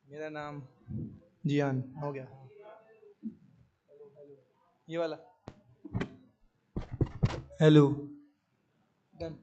मेरा नाम जियान हो गया। ये वाला hello done.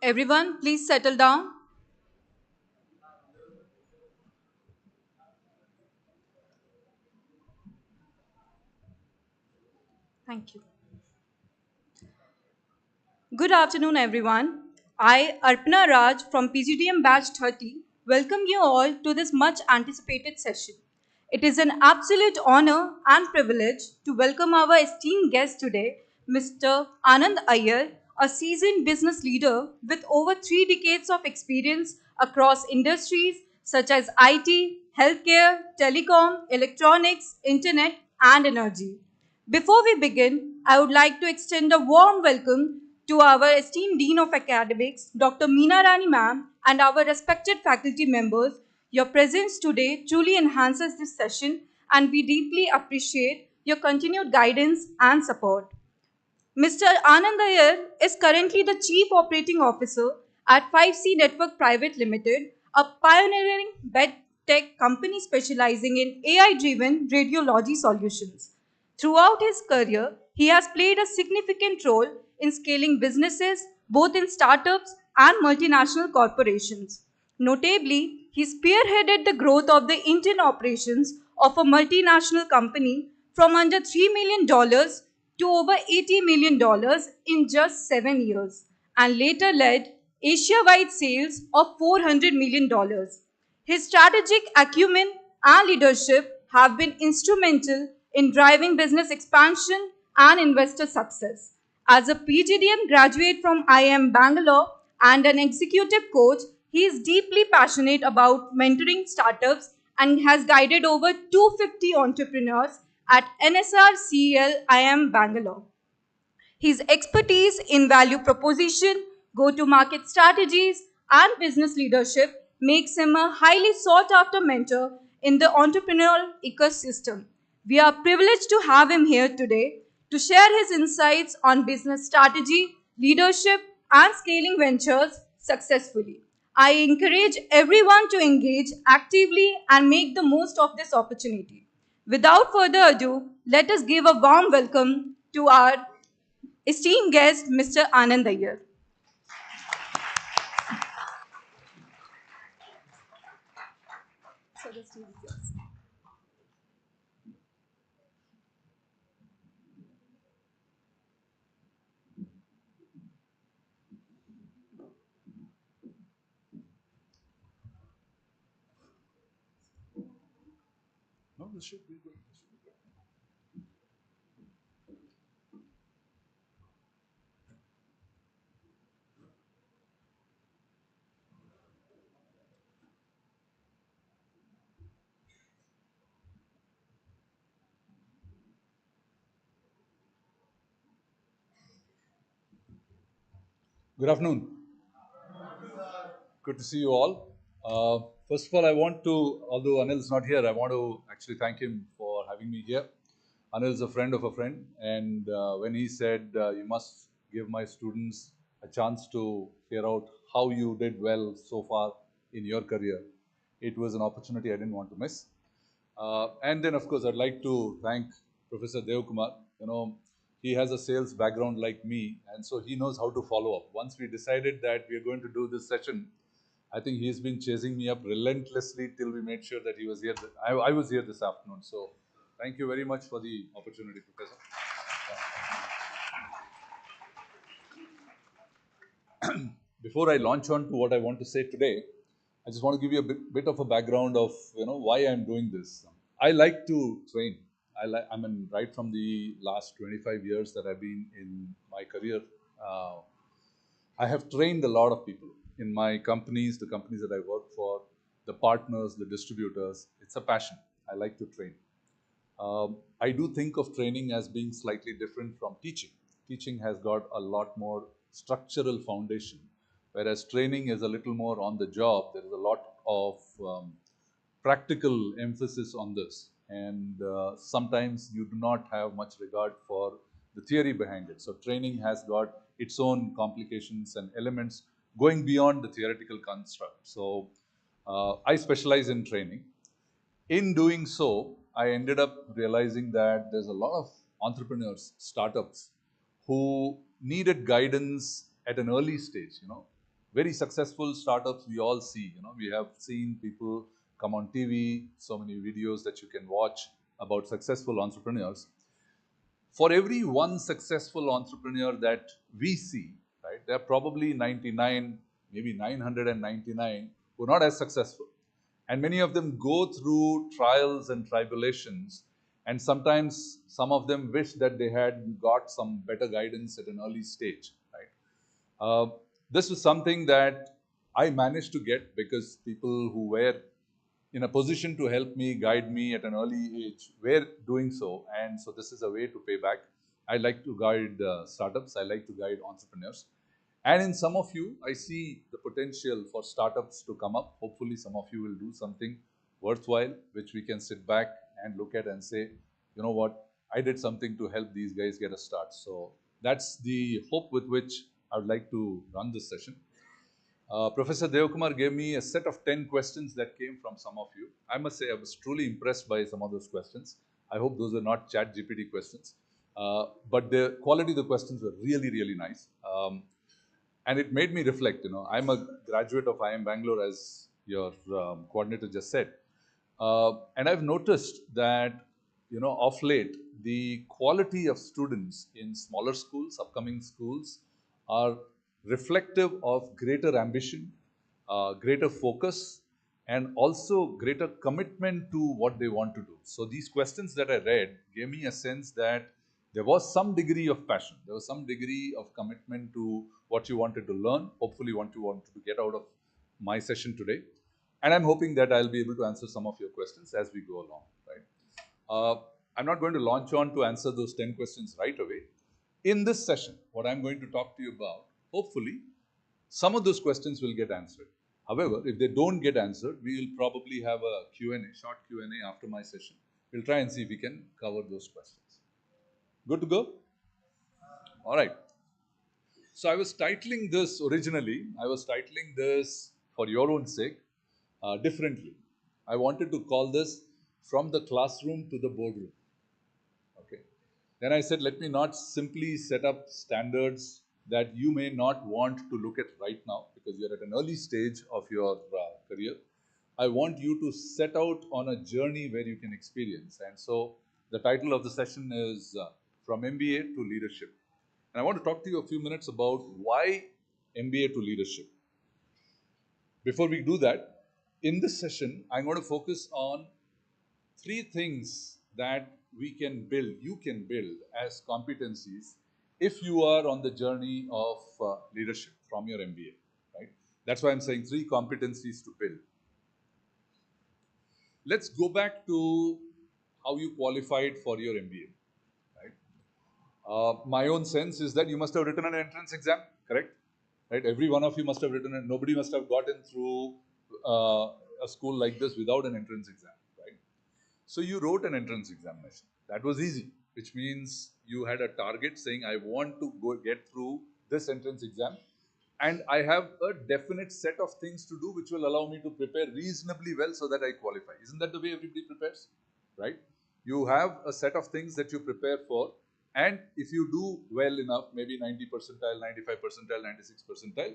Everyone, please settle down. Thank you. Good afternoon, everyone. I, Arpana Raj from PGDM Batch 30, welcome you all to this much anticipated session. It is an absolute honor and privilege to welcome our esteemed guest today, Mr. Anand Iyer, a seasoned business leader with over 3 decades of experience across industries such as IT, healthcare, telecom, electronics, internet, and energy. Before we begin, I would like to extend a warm welcome to our esteemed Dean of Academics, Dr. Meena Rani Ma'am, and our respected faculty members. Your presence today truly enhances this session, and we deeply appreciate your continued guidance and support. Mr. Anand Iyer is currently the Chief Operating Officer at 5C Network Private Limited, a pioneering bed tech company specializing in AI driven radiology solutions. Throughout his career, he has played a significant role in scaling businesses both in startups and multinational corporations. Notably, he spearheaded the growth of the Indian operations of a multinational company from under $3 million to over $80 million in just 7 years, and later led Asia wide sales of $400 million. His strategic acumen and leadership have been instrumental in driving business expansion and investor success. As a PGDM graduate from IIM Bangalore and an executive coach, he is deeply passionate about mentoring startups and has guided over 250 entrepreneurs at NSR CEL IIM Bangalore. His expertise in value proposition, go to market strategies, and business leadership makes him a highly sought after mentor in the entrepreneurial ecosystem. We are privileged to have him here today to share his insights on business strategy, leadership, and scaling ventures successfully. I encourage everyone to engage actively and make the most of this opportunity. Without further ado, let us give a warm welcome to our esteemed guest, Mr. Anand Iyer. No, this should be good. Good afternoon. Good to see you all. First of all, I want to, although Anil is not here, I want to actually thank him for having me here. Anil is a friend of a friend, and when he said, you must give my students a chance to hear out how you did well so far in your career, it was an opportunity I didn't want to miss. And then, of course, I'd like to thank Professor Devkumar. He has a sales background like me, and so he knows how to follow up. Once we decided that we are going to do this session, I think he's been chasing me up relentlessly till we made sure that he was here. I was here this afternoon. So, thank you very much for the opportunity, Professor. Before I launch on to what I want to say today, I just want to give you a bit of a background of why I'm doing this. I like to train. I mean, right from the last 25 years that I've been in my career, uh, I have trained a lot of people in my companies, the companies that I work for, the partners, the distributors. It's a passion. I like to train. I do think of training as being slightly different from teaching. Teaching has got a lot more structural foundation, whereas training is a little more on the job. There is a lot of practical emphasis on this, and sometimes you do not have much regard for the theory behind it. So, training has got its own complications and elements going beyond the theoretical construct. So, I specialize in training. In doing so, I ended up realizing that there's a lot of entrepreneurs, startups, who needed guidance at an early stage. very successful startups we all see. We have seen people come on TV, so many videos that you can watch about successful entrepreneurs. For every one successful entrepreneur that we see, right, there are probably 99, maybe 999 who are not as successful. And many of them go through trials and tribulations. And sometimes some of them wish that they had got some better guidance at an early stage, right? This was something that I managed to get because people who were in a position to help me, guide me at an early age, were doing so. And so this is a way to pay back. I like to guide startups. I like to guide entrepreneurs. And in some of you, I see the potential for startups to come up. Hopefully, some of you will do something worthwhile, which we can sit back and look at and say, you know what, I did something to help these guys get a start. So that's the hope with which I would like to run this session. Professor Devakumar gave me a set of 10 questions that came from some of you. I must say I was truly impressed by some of those questions. I hope those are not chat GPT questions. But the quality of the questions were really, really nice. And it made me reflect. I'm a graduate of IIM Bangalore, as your coordinator just said. And I've noticed that, of late, the quality of students in smaller schools, upcoming schools, are reflective of greater ambition, greater focus, and also greater commitment to what they want to do. So these questions that I read gave me a sense that there was some degree of passion, there was some degree of commitment to what you wanted to learn, hopefully what you wanted to get out of my session today. And I'm hoping that I'll be able to answer some of your questions as we go along, right? I'm not going to launch on to answer those 10 questions right away. In this session, what I'm going to talk to you about, hopefully, some of those questions will get answered. However, if they don't get answered, we will probably have a Q&A, short Q&A after my session. We'll try and see if we can cover those questions. Good to go? All right. So I was titling this originally, for your own sake, differently. I wanted to call this From the Classroom to the Boardroom. Okay. Then I said, let me not simply set up standards that you may not want to look at right now because you're at an early stage of your career. I want you to set out on a journey where you can experience. And so the title of the session is From MBA to Leadership. And I want to talk to you a few minutes about why MBA to leadership. Before we do that, in this session, I'm going to focus on three things that you can build as competencies if you are on the journey of leadership from your MBA, right? That's why I'm saying three competencies to build. Let's go back to how you qualified for your MBA, right? My own sense is that you must have written an entrance exam, correct? Right? Every one of you must have written it. Nobody must have gotten through a school like this without an entrance exam, right? So you wrote an entrance examination. That was easy, which means you had a target saying, I want to get through this entrance exam. And I have a definite set of things to do which will allow me to prepare reasonably well so that I qualify. Isn't that the way everybody prepares? Right? You have a set of things that you prepare for. And if you do well enough, maybe 90 percentile, 95 percentile, 96 percentile,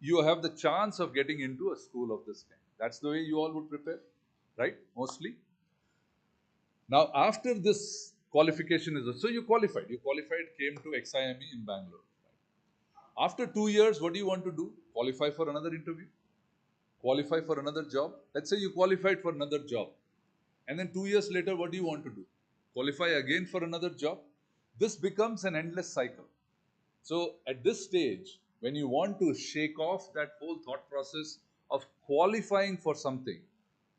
you have the chance of getting into a school of this kind. That's the way you all would prepare, right? Mostly. Now, after this qualification is, so you qualified, came to XIME in Bangalore. After 2 years, what do you want to do? Qualify for another interview? Qualify for another job? Let's say you qualified for another job. And then 2 years later, what do you want to do? Qualify again for another job? This becomes an endless cycle. So at this stage, when you want to shake off that whole thought process of qualifying for something,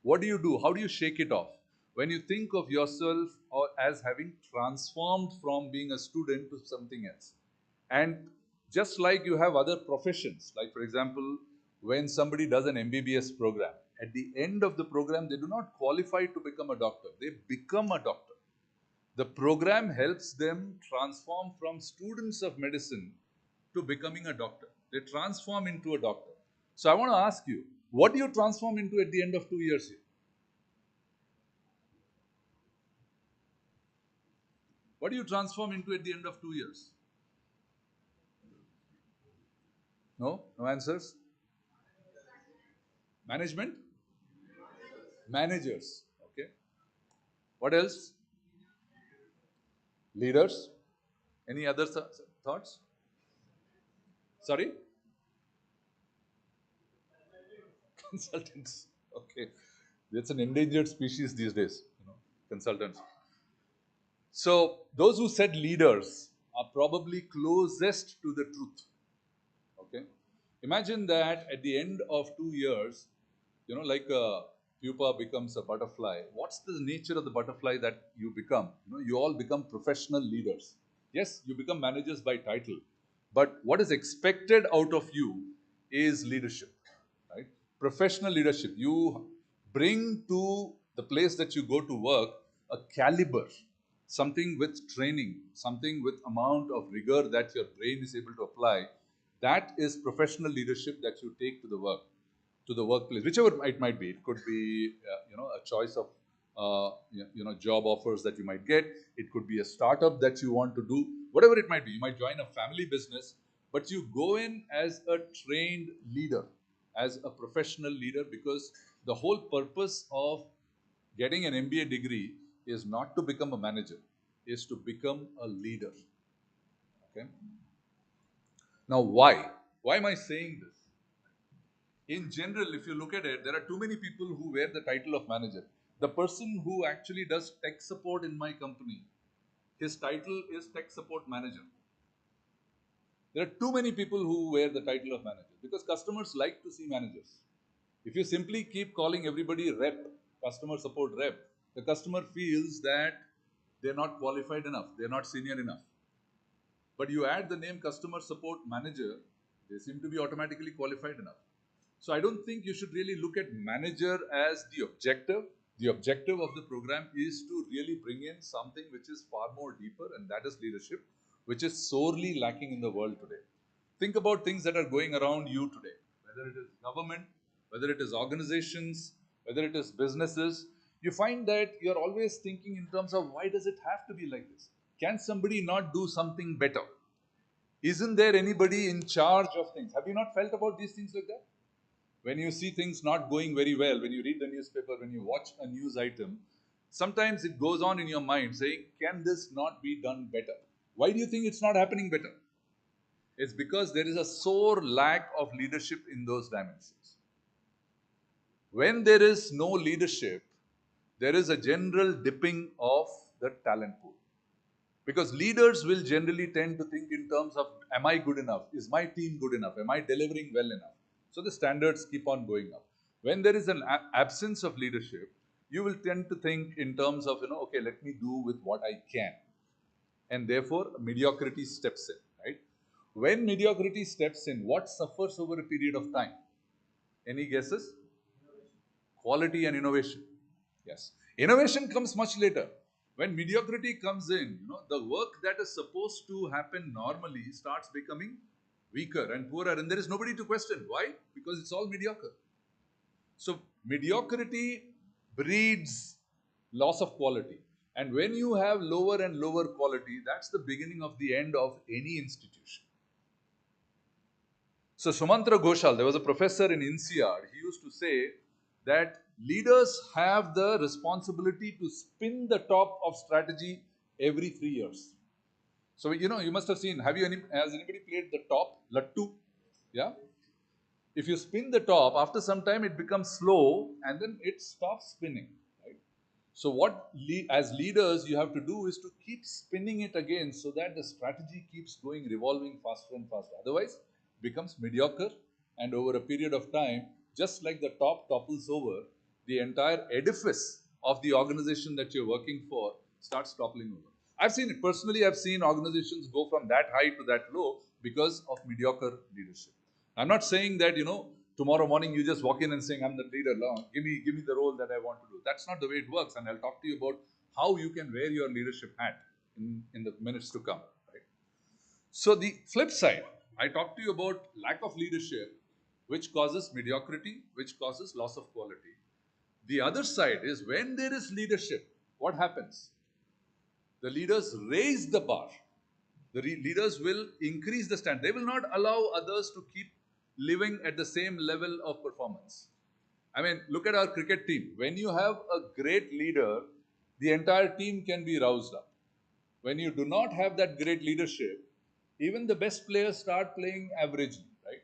what do you do? How do you shake it off? When you think of yourself as having transformed from being a student to something else. And just like you have other professions, like for example, when somebody does an MBBS program, at the end of the program, they do not qualify to become a doctor. They become a doctor. The program helps them transform from students of medicine to becoming a doctor. They transform into a doctor. So I want to ask you, what do you transform into at the end of 2 years here? What do you transform into at the end of 2 years? No? No answers? Management? Managers. Okay. What else? Leaders? Any other thoughts? Sorry? Consultants. Okay. That's an endangered species these days, consultants. So those who said leaders are probably closest to the truth. Okay. Imagine that at the end of 2 years, like a pupa becomes a butterfly. What's the nature of the butterfly that you become? You all become professional leaders. Yes, you become managers by title, but what is expected out of you is leadership, right? Professional leadership. You bring to the place that you go to work a caliber, something with training, something with amount of rigor that your brain is able to apply. That is professional leadership that you take to the work, to the workplace, whichever it might be. It could be, a choice of, job offers that you might get. It could be a startup that you want to do, whatever it might be. You might join a family business, but you go in as a trained leader, as a professional leader, because the whole purpose of getting an MBA degree is not to become a manager, is to become a leader. Okay. Now, why? Why am I saying this? In general, if you look at it, there are too many people who wear the title of manager. The person who actually does tech support in my company, his title is tech support manager. There are too many people who wear the title of manager because customers like to see managers. If you simply keep calling everybody rep, customer support rep, the customer feels that they're not qualified enough, they're not senior enough. But you add the name customer support manager, they seem to be automatically qualified enough. So I don't think you should really look at manager as the objective. The objective of the program is to really bring in something which is far more deeper, and that is leadership, which is sorely lacking in the world today. Think about things that are going around you today, whether it is government, whether it is organizations, whether it is businesses. You find that you're always thinking in terms of why does it have to be like this? Can somebody not do something better? Isn't there anybody in charge of things? Have you not felt about these things like that? When you see things not going very well, when you read the newspaper, when you watch a news item, sometimes it goes on in your mind saying, can this not be done better? Why do you think it's not happening better? It's because there is a sore lack of leadership in those dimensions. When there is no leadership, there is a general dipping of the talent pool. Because leaders will generally tend to think in terms of, am I good enough? Is my team good enough? Am I delivering well enough? So the standards keep on going up. When there is an absence of leadership, you will tend to think in terms of, okay, let me do with what I can. And therefore, mediocrity steps in, right? When mediocrity steps in, what suffers over a period of time? Any guesses? Quality and innovation. Yes. Innovation comes much later. When mediocrity comes in, the work that is supposed to happen normally starts becoming weaker and poorer, and there is nobody to question. Why? Because it's all mediocre. So mediocrity breeds loss of quality. And when you have lower and lower quality, that's the beginning of the end of any institution. So Sumantra Ghoshal, there was a professor in INSEAD, he used to say that leaders have the responsibility to spin the top of strategy every 3 years. So, you must have seen, has anybody played the top, Lattu? Yeah? If you spin the top, after some time it becomes slow and then it stops spinning. Right? So what, as leaders, you have to do is to keep spinning it again so that the strategy keeps going, revolving faster and faster. Otherwise, it becomes mediocre, and over a period of time, just like the top topples over, the entire edifice of the organization that you're working for starts toppling over. I've seen it personally. I've seen organizations go from that high to that low because of mediocre leadership. I'm not saying that, tomorrow morning you just walk in and saying, I'm the leader, give me the role that I want to do. That's not the way it works. And I'll talk to you about how you can wear your leadership hat in the minutes to come. Right? So the flip side, I talked to you about lack of leadership, which causes mediocrity, which causes loss of quality. The other side is when there is leadership, what happens? The leaders raise the bar. The leaders will increase the standard. They will not allow others to keep living at the same level of performance. I mean, look at our cricket team. When you have a great leader, the entire team can be roused up. When you do not have that great leadership, even the best players start playing averagely, right?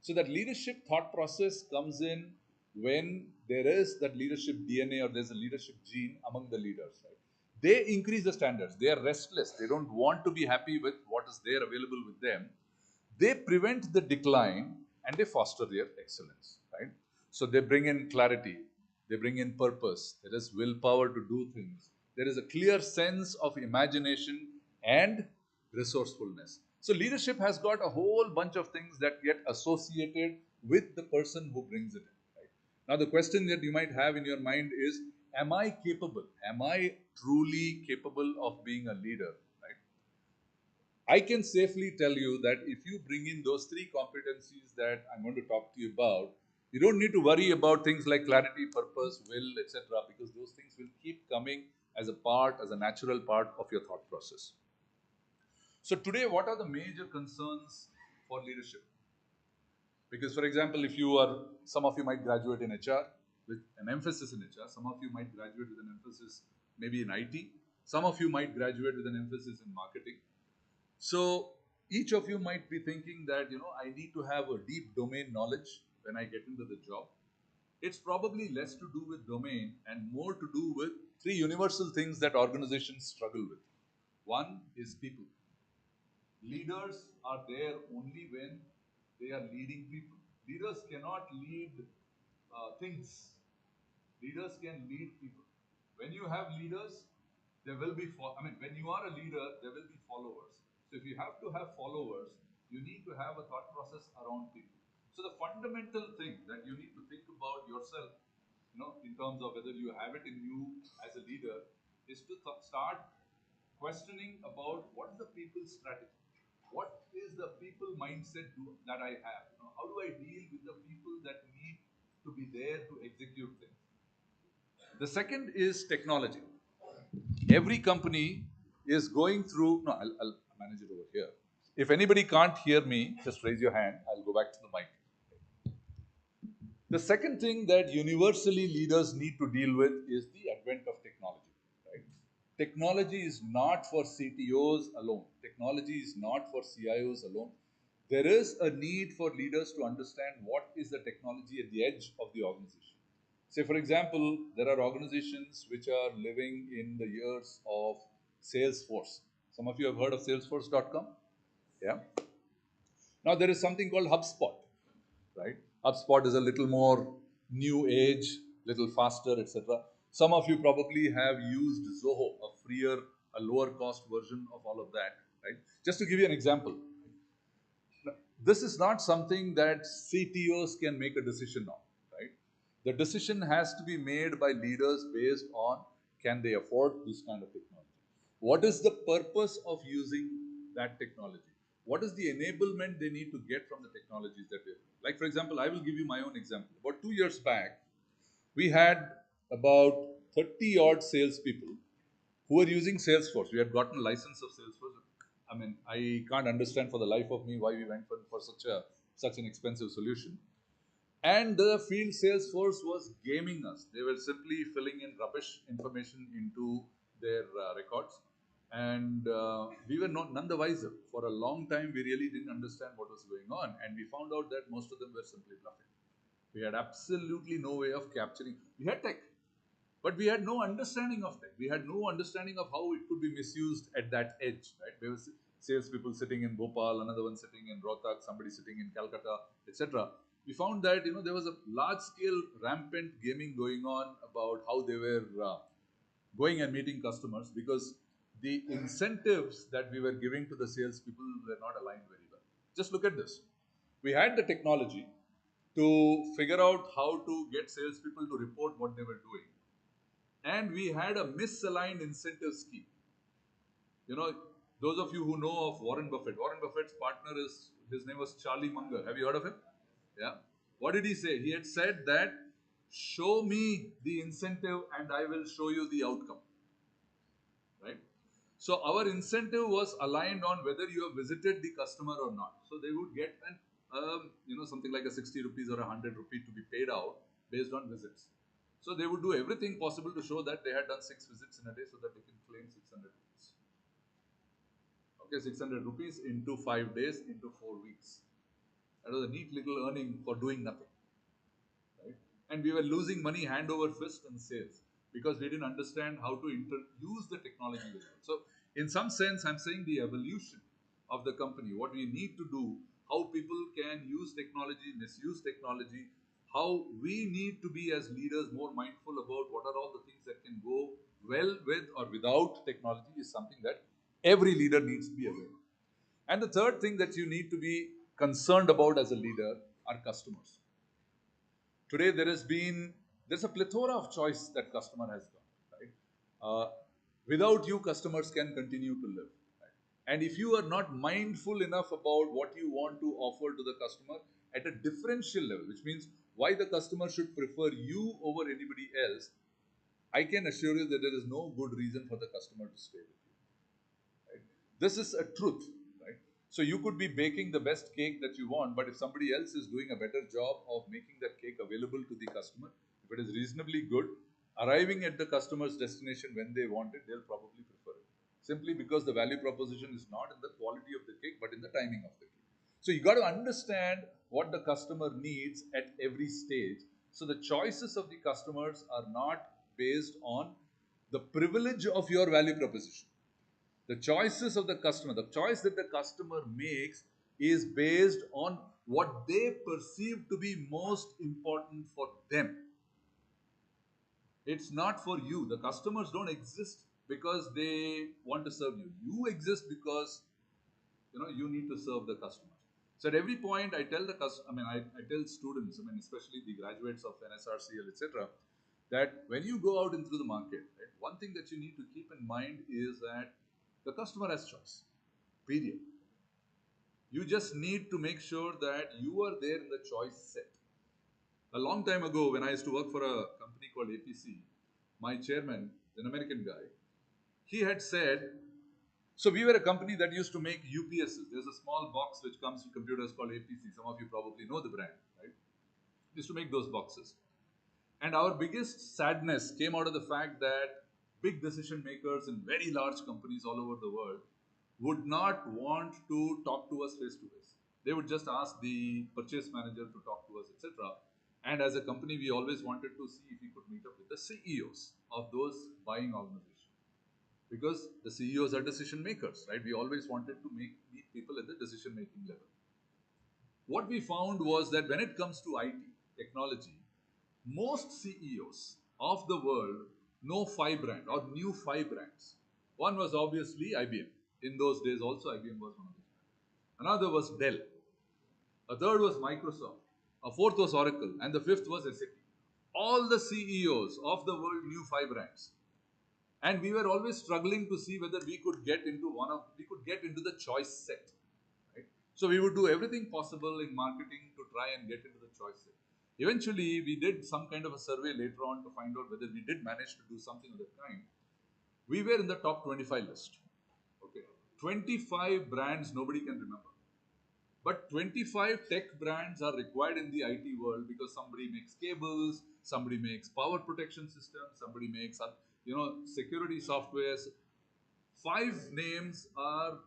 So that leadership thought process comes in when there is that leadership DNA or there's a leadership gene among the leaders, right? They increase the standards. They are restless. They don't want to be happy with what is there available with them. They prevent the decline and they foster their excellence, right? So they bring in clarity, they bring in purpose, there is willpower to do things, there is a clear sense of imagination and resourcefulness. So leadership has got a whole bunch of things that get associated with the person who brings it in, right? Now the question that you might have in your mind is, am I capable? Am I truly capable of being a leader? Right? I can safely tell you that if you bring in those three competencies that I'm going to talk to you about, you don't need to worry about things like clarity, purpose, will, etc., because those things will keep coming as a part, as a natural part of your thought process. So today, what are the major concerns for leadership? Because, for example, if you are, some of you might graduate in HR with an emphasis in HR, some of you might graduate with an emphasis maybe in IT, some of you might graduate with an emphasis in marketing. So each of you might be thinking that, I need to have a deep domain knowledge when I get into the job. It's probably less to do with domain and more to do with three universal things that organizations struggle with. One is people. Leaders are there only when they are leading people. Leaders cannot lead things. Leaders can lead people. When you have leaders, there will be, when you are a leader, there will be followers. So if you have to have followers, you need to have a thought process around people. So the fundamental thing that you need to think about yourself, in terms of whether you have it in you as a leader, is to start questioning about what is the people strategy? What is the people mindset that I have? How do I deal with the people that need to be there to execute things? The second is technology. Every company is going through, no, I'll manage it over here. If anybody can't hear me, just raise your hand. I'll go back to the mic. The second thing that universally leaders need to deal with is the advent of technology. Right? Technology is not for CTOs alone. Technology is not for CIOs alone. There is a need for leaders to understand what is the technology at the edge of the organization. Say, for example, there are organizations which are living in the years of Salesforce. Some of you have heard of Salesforce.com? Yeah. Now, there is something called HubSpot, right? HubSpot is a little more new age, little faster, etc. Some of you probably have used Zoho, a freer, a lower cost version of all of that, right? Just to give you an example, this is not something that CTOs can make a decision on, right? The decision has to be made by leaders based on, can they afford this kind of technology? What is the purpose of using that technology? What is the enablement they need to get from the technologies that we have? Like, for example, I will give you my own example. About 2 years back, we had about 30 odd salespeople who were using Salesforce. We had gotten a license of Salesforce. I can't understand for the life of me why we went for such an expensive solution. And the field sales force was gaming us. They were simply filling in rubbish information into their records. And we were none the wiser. For a long time, we really didn't understand what was going on. And we found out that most of them were simply bluffing. We had absolutely no way of capturing. We had tech, but we had no understanding of tech. We had no understanding of how it could be misused at that edge, right? There was salespeople sitting in Bhopal, another one sitting in Rohtak, somebody sitting in Calcutta, etc. We found that there was a large-scale rampant gaming going on about how they were going and meeting customers, because the incentives that we were giving to the salespeople were not aligned very well. Just look at this. We had the technology to figure out how to get salespeople to report what they were doing, and we had a misaligned incentive scheme. Those of you who know of Warren Buffett's partner his name was Charlie Munger. Have you heard of him? Yeah. What did he say? He had said that, show me the incentive and I will show you the outcome. Right? So our incentive was aligned on whether you have visited the customer or not. So they would get something like a 60 rupees or 100 rupees to be paid out based on visits. So they would do everything possible to show that they had done 6 visits in a day so that they can claim 600 rupees. Okay, 600 rupees into 5 days into 4 weeks. That was a neat little earning for doing nothing. Right? And we were losing money hand over fist in sales because we didn't understand how to use the technology well. So, in some sense, I'm saying the evolution of the company, what we need to do, how people can use technology, misuse technology, how we need to be as leaders more mindful about what are all the things that can go well with or without technology is something that every leader needs to be aware of. And the third thing that you need to be concerned about as a leader are customers. Today there's a plethora of choice that customer has got, right? Without you, customers can continue to live. Right? And if you are not mindful enough about what you want to offer to the customer at a differential level, which means why the customer should prefer you over anybody else, I can assure you that there is no good reason for the customer to stay with you. Right? This is a truth, right? So you could be baking the best cake that you want, but if somebody else is doing a better job of making that cake available to the customer, if it is reasonably good, arriving at the customer's destination when they want it, they'll probably prefer it. Simply because the value proposition is not in the quality of the cake, but in the timing of the cake. So you got to understand what the customer needs at every stage. So the choices of the customers are not based on the privilege of your value proposition. The choices of the customer, the choice that the customer makes is based on what they perceive to be most important for them. It's not for you. The customers don't exist because they want to serve you. You exist because you need to serve the customers. So at every point, I tell the I tell students, especially the graduates of NSRCL, etc., that when you go out into the market, right, one thing that you need to keep in mind is that the customer has choice. Period. You just need to make sure that you are there in the choice set. A long time ago, when I used to work for a company called APC, my chairman, an American guy, he had said, so we were a company that used to make UPSs. There's a small box which comes with computers called APC. Some of you probably know the brand, right? We used to make those boxes. And our biggest sadness came out of the fact that big decision makers in very large companies all over the world would not want to talk to us face to face. They would just ask the purchase manager to talk to us, etc. And as a company, we always wanted to see if we could meet up with the CEOs of those buying organizations. Because the CEOs are decision makers, right? We always wanted to meet people at the decision making level. What we found was that when it comes to IT, technology, most CEOs of the world know 5 brands or knew 5 brands. One was obviously IBM. In those days also IBM was one of those brands. Another was Dell. A third was Microsoft. A fourth was Oracle. And the fifth was SAP. All the CEOs of the world knew 5 brands. And we were always struggling to see whether we could get into the choice set. Right? So we would do everything possible in marketing to try and get into the choice set. Eventually, we did some kind of a survey later on to find out whether we did manage to do something of that kind. We were in the top 25 list. Okay, 25 brands nobody can remember. But 25 tech brands are required in the IT world because somebody makes cables, somebody makes power protection systems, somebody makes security softwares. 5 names are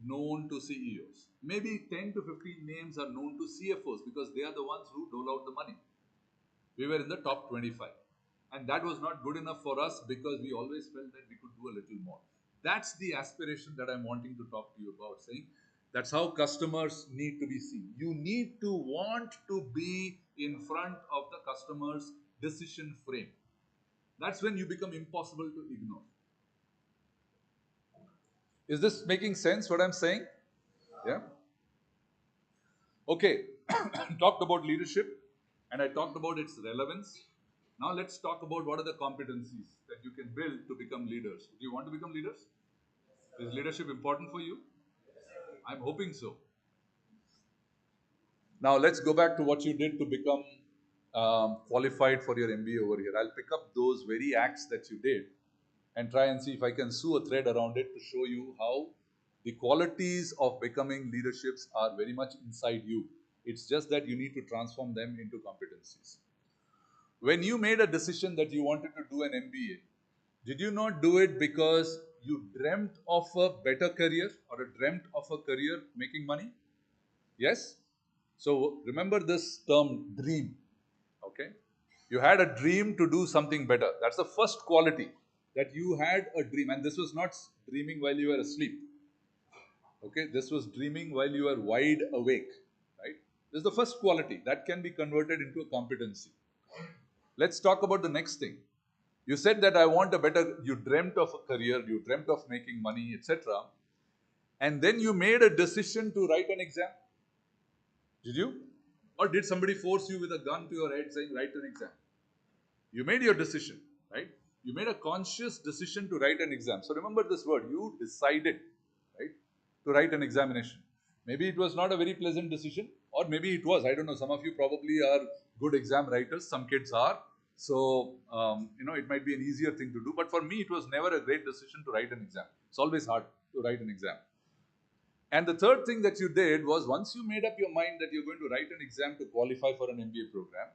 known to CEOs. Maybe 10 to 15 names are known to CFOs because they are the ones who dole out the money. We were in the top 25. And that was not good enough for us because we always felt that we could do a little more. That's the aspiration that I'm wanting to talk to you about, saying that's how customers need to be seen. You need to want to be in front of the customer's decision frame. That's when you become impossible to ignore. Is this making sense what I'm saying? Yeah? Okay, talked about leadership and I talked about its relevance. Now let's talk about what are the competencies that you can build to become leaders. Do you want to become leaders? Is leadership important for you? I'm hoping so. Now let's go back to what you did to become qualified for your MBA over here. I'll pick up those very acts that you did and try and see if I can sew a thread around it to show you how the qualities of becoming leaderships are very much inside you. It's just that you need to transform them into competencies. When you made a decision that you wanted to do an MBA, did you not do it because you dreamt of a better career or dreamt of a career making money? Yes? So remember this term dream. Okay? You had a dream to do something better. That's the first quality, that you had a dream. And this was not dreaming while you were asleep. Okay? This was dreaming while you were wide awake. Right? This is the first quality that can be converted into a competency. Let's talk about the next thing. You said that I want a better, you dreamt of a career, you dreamt of making money, etc. And then you made a decision to write an exam. Did you? Or did somebody force you with a gun to your head saying, write an exam? You made your decision, right? You made a conscious decision to write an exam. So remember this word, you decided, right, to write an examination. Maybe it was not a very pleasant decision, or maybe it was. I don't know. Some of you probably are good exam writers. Some kids are. So, it might be an easier thing to do. But for me, it was never a great decision to write an exam. It's always hard to write an exam. And the third thing that you did was, once you made up your mind that you're going to write an exam to qualify for an MBA program,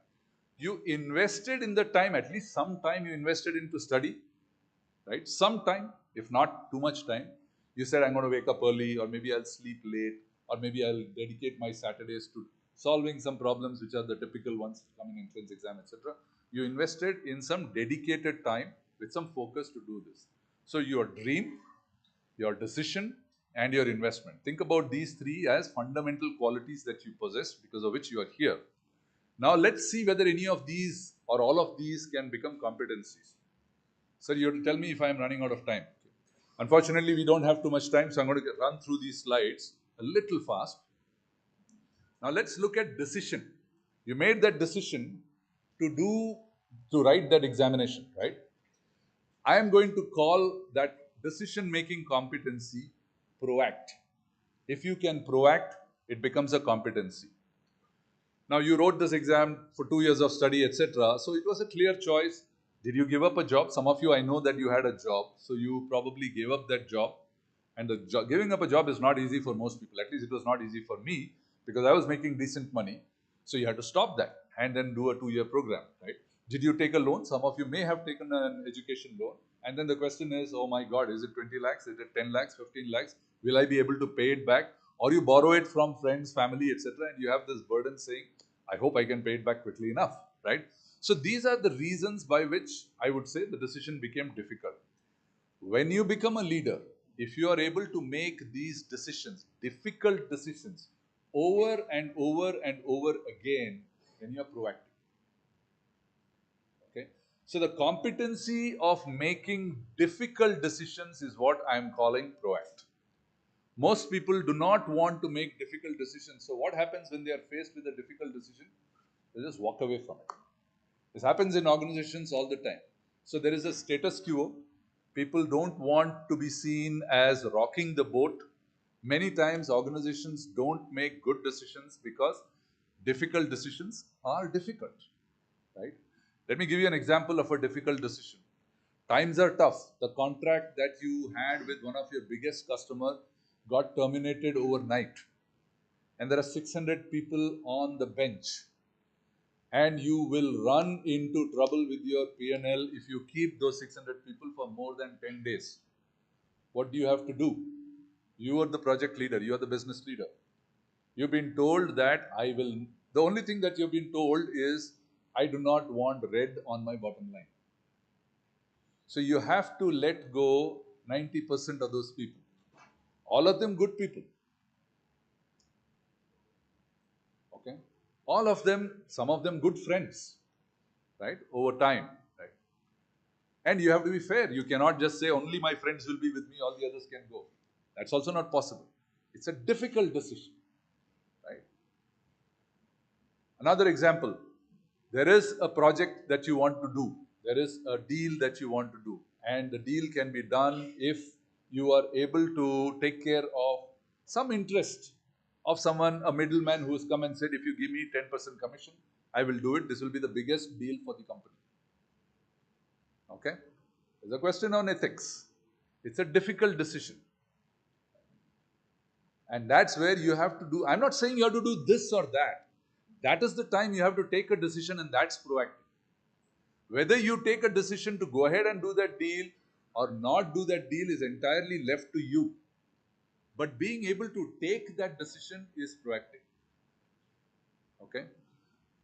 you invested in the time, at least some time you invested into study, right? Some time, if not too much time. You said, I'm going to wake up early, or maybe I'll sleep late, or maybe I'll dedicate my Saturdays to solving some problems which are the typical ones coming in entrance exam, etc. You invested in some dedicated time with some focus to do this. So your dream, your decision, and your investment. Think about these three as fundamental qualities that you possess, because of which you are here. Now let's see whether any of these or all of these can become competencies. Sir, you have to tell me if I am running out of time. Unfortunately, we don't have too much time, so I'm going to run through these slides a little fast. Now let's look at decision. You made that decision to write that examination, right? I am going to call that decision-making competency proact. If you can proact, it becomes a competency. Now you wrote this exam for 2 years of study, etc. So it was a clear choice. Did you give up a job? Some of you, I know that you had a job, so you probably gave up that job. And giving up a job is not easy for most people. At least it was not easy for me, because I was making decent money. So you had to stop that and then do a 2-year program, right? Did you take a loan? Some of you may have taken an education loan. And then the question is, oh my God, is it 20 lakhs? Is it 10 lakhs, 15 lakhs? Will I be able to pay it back? Or you borrow it from friends, family, etc. And you have this burden saying, I hope I can pay it back quickly enough, right? So these are the reasons by which I would say the decision became difficult. When you become a leader, if you are able to make these decisions, difficult decisions, over and over and over again, then you are proactive. Okay? So the competency of making difficult decisions is what I am calling proact. Most people do not want to make difficult decisions. So what happens when they are faced with a difficult decision? They just walk away from it. This happens in organizations all the time. So there is a status quo. People don't want to be seen as rocking the boat. Many times organizations don't make good decisions because difficult decisions are difficult, right? Let me give you an example of a difficult decision. Times are tough. The contract that you had with one of your biggest customer got terminated overnight. And there are 600 people on the bench. And you will run into trouble with your P&L if you keep those 600 people for more than 10 days. What do you have to do? You are the project leader. You are the business leader. You've been told that the only thing that you've been told is, I do not want red on my bottom line. So you have to let go 90% of those people. All of them good people. Okay? All of them, some of them good friends, right? Over time, right? And you have to be fair. You cannot just say, only my friends will be with me, all the others can go. That's also not possible. It's a difficult decision, right? Another example, there is a project that you want to do. There is a deal that you want to do. And the deal can be done if you are able to take care of some interest of someone, a middleman who has come and said, if you give me 10% commission, I will do it. This will be the biggest deal for the company. Okay? There's a question on ethics. It's a difficult decision. And that's where you have to do, I'm not saying you have to do this or that. That is the time you have to take a decision, and that's proactive. Whether you take a decision to go ahead and do that deal or not do that deal is entirely left to you. But being able to take that decision is proactive. Okay?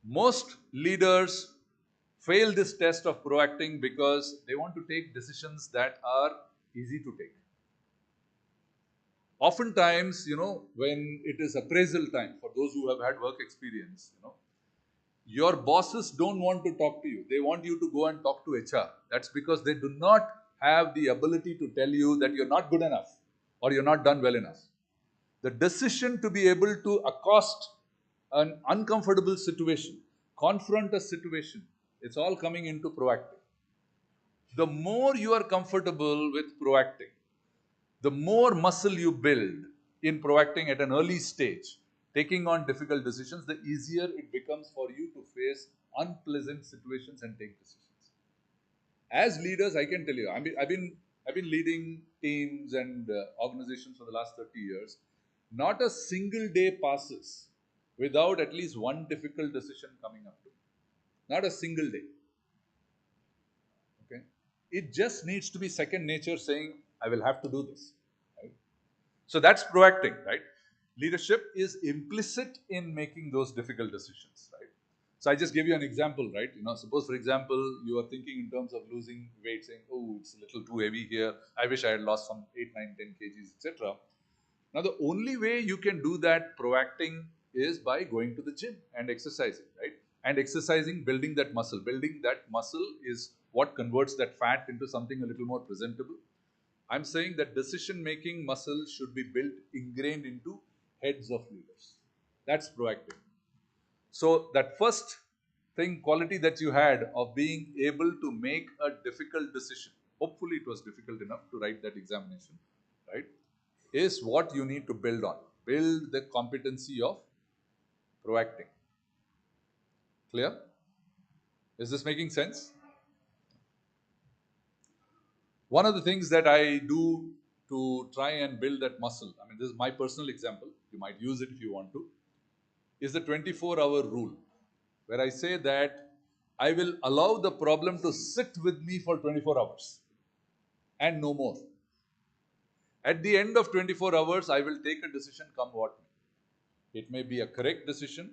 Most leaders fail this test of proacting because they want to take decisions that are easy to take. Oftentimes, when it is appraisal time, for those who have had work experience, your bosses don't want to talk to you. They want you to go and talk to HR. That's because they do not have the ability to tell you that you're not good enough or you're not done well enough. The decision to be able to accost an uncomfortable situation, confront a situation, it's all coming into proacting. The more you are comfortable with proacting, the more muscle you build in proacting at an early stage, taking on difficult decisions, the easier it becomes for you to face unpleasant situations and take decisions. As leaders, I can tell you, I've been leading teams and organizations for the last 30 years. Not a single day passes without at least one difficult decision coming up to me. Not a single day. Okay? It just needs to be second nature saying, I will have to do this. Right? So that's proacting, right? Leadership is implicit in making those difficult decisions, right? So I just gave you an example, right? Suppose, for example, you are thinking in terms of losing weight, saying, oh, it's a little too heavy here. I wish I had lost some 8, 9, 10 kgs, etc. Now, the only way you can do that proacting is by going to the gym and exercising, right? And exercising, building that muscle. Building that muscle is what converts that fat into something a little more presentable. I'm saying that decision-making muscle should be built, ingrained into heads of leaders. That's proactive. So that first quality that you had of being able to make a difficult decision, hopefully it was difficult enough to write that examination, right, is what you need to build on. Build the competency of proacting. Clear? Is this making sense? One of the things that I do to try and build that muscle, this is my personal example, you might use it if you want to, is the 24-hour rule, where I say that I will allow the problem to sit with me for 24 hours and no more. At the end of 24 hours, I will take a decision come what may. It may be a correct decision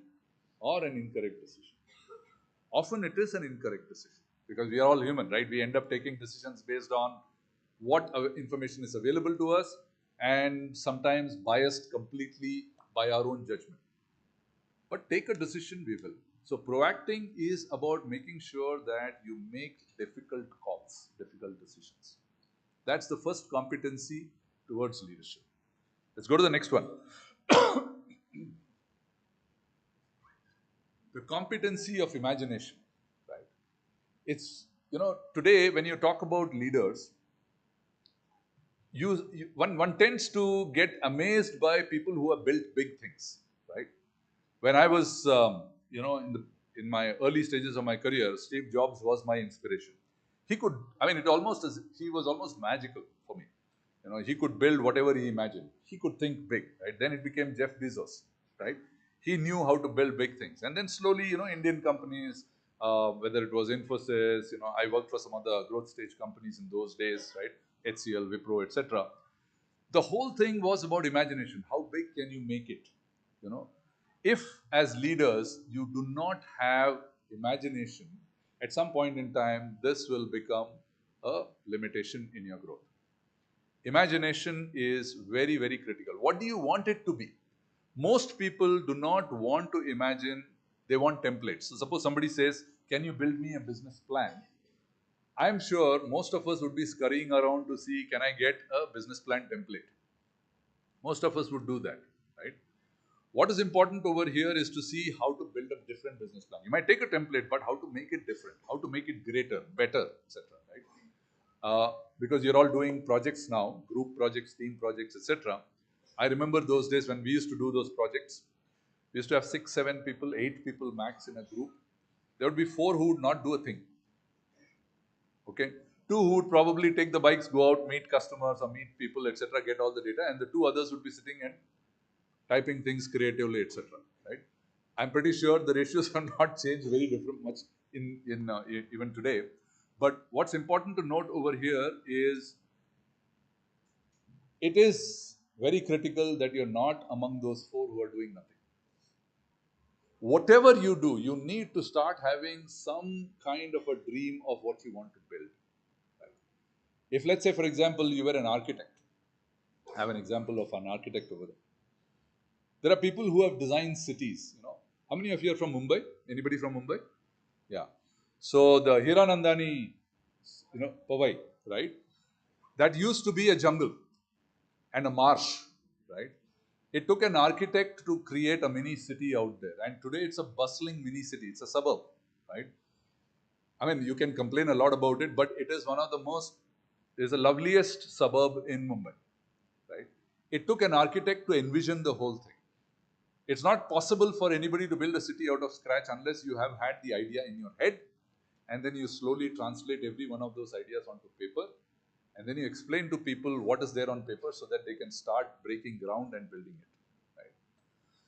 or an incorrect decision. Often it is an incorrect decision because we are all human, right? We end up taking decisions based on what information is available to us and sometimes biased completely by our own judgment. But take a decision, we will. So proacting is about making sure that you make difficult calls, difficult decisions. That's the first competency towards leadership. Let's go to the next one. The competency of imagination, right? It's, today when you talk about leaders, one tends to get amazed by people who have built big things, right? When I was, in my early stages of my career, Steve Jobs was my inspiration. He could, he was almost magical for me. He could build whatever he imagined. He could think big, right? Then it became Jeff Bezos, right? He knew how to build big things. And then slowly, Indian companies, whether it was Infosys, I worked for some other growth stage companies in those days, right? HCL, Wipro, etc. The whole thing was about imagination. How big can you make it? If as leaders you do not have imagination, at some point in time, this will become a limitation in your growth. Imagination is very, very critical. What do you want it to be? Most people do not want to imagine, they want templates. So suppose somebody says, can you build me a business plan? I'm sure most of us would be scurrying around to see, can I get a business plan template? Most of us would do that, right? What is important over here is to see how to build a different business plan. You might take a template, but how to make it different, how to make it greater, better, etc. Right? Because you're all doing projects now, group projects, team projects, etc. I remember those days when we used to do those projects. We used to have 6, 7 people, 8 people max in a group. There would be 4 who would not do a thing. Okay? 2 who would probably take the bikes, go out, meet customers or meet people, etc., get all the data, and the 2 others would be sitting and typing things creatively, etc. Right? I'm pretty sure the ratios have not changed very different much even today. But what's important to note over here is it is very critical that you're not among those four who are doing nothing. Whatever you do, you need to start having some kind of a dream of what you want to build. Right? If, let's say, for example, you were an architect, I have an example of an architect over there. There are people who have designed cities. How many of you are from Mumbai? Anybody from Mumbai? Yeah. So the Hiranandani, Powai, right? That used to be a jungle and a marsh, right? It took an architect to create a mini city out there, and today it's a bustling mini city. It's a suburb, right? I mean, you can complain a lot about it, but it is one of the it is the loveliest suburb in Mumbai, right? It took an architect to envision the whole thing. It's not possible for anybody to build a city out of scratch unless you have had the idea in your head, and then you slowly translate every one of those ideas onto paper, and then you explain to people what is there on paper so that they can start breaking ground and building it. Right?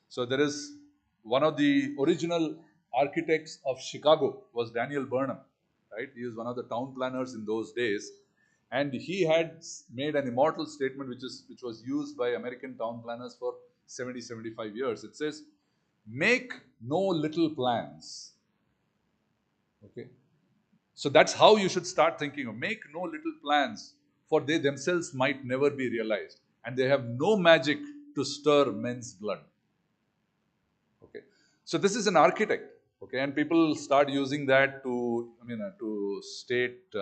So there is one of the original architects of Chicago was Daniel Burnham. Right? He was one of the town planners in those days, and he had made an immortal statement which was used by American town planners for 75 years. It says, "Make no little plans." Okay. So that's how you should start thinking of make no little plans, for they themselves might never be realized, and they have no magic to stir men's blood. Okay. So this is an architect. Okay, and people start using that to state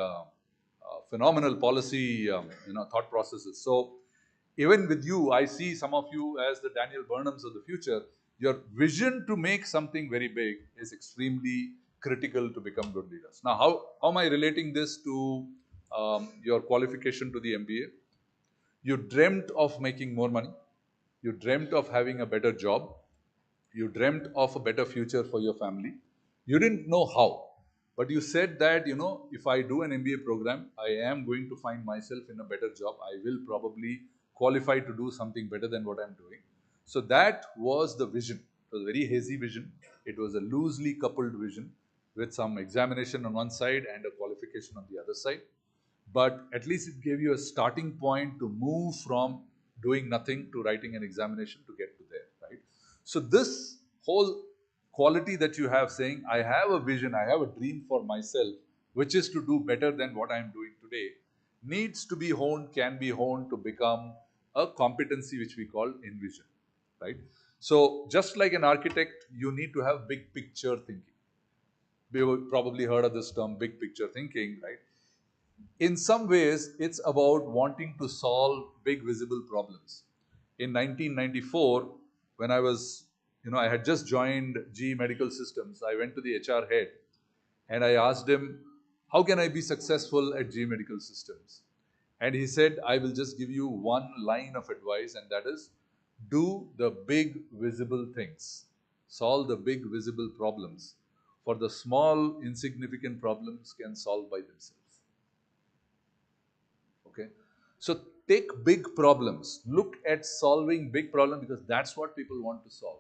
phenomenal policy, thought processes. So even with you, I see some of you as the Daniel Burnhams of the future. Your vision to make something very big is extremely critical to become good leaders. Now, how am I relating this to your qualification to the MBA? You dreamt of making more money. You dreamt of having a better job. You dreamt of a better future for your family. You didn't know how, but you said that, if I do an MBA program, I am going to find myself in a better job. I will probably qualify to do something better than what I'm doing. So that was the vision. It was a very hazy vision. It was a loosely coupled vision with some examination on one side and a qualification on the other side. But at least it gave you a starting point to move from doing nothing to writing an examination to get to there, right? So this whole quality that you have saying, I have a vision, I have a dream for myself, which is to do better than what I am doing today, needs to be honed, can be honed to become a competency which we call envision, right? So just like an architect, you need to have big picture thinking. We've probably heard of this term, big picture thinking, right? In some ways, it's about wanting to solve big visible problems. In 1994, when I was, I had just joined GE Medical Systems, I went to the HR head and I asked him, how can I be successful at GE Medical Systems? And he said, I will just give you one line of advice, and that is, do the big visible things. Solve the big visible problems. For the small, insignificant problems can solve by themselves. Okay, so take big problems, look at solving big problems, because that's what people want to solve,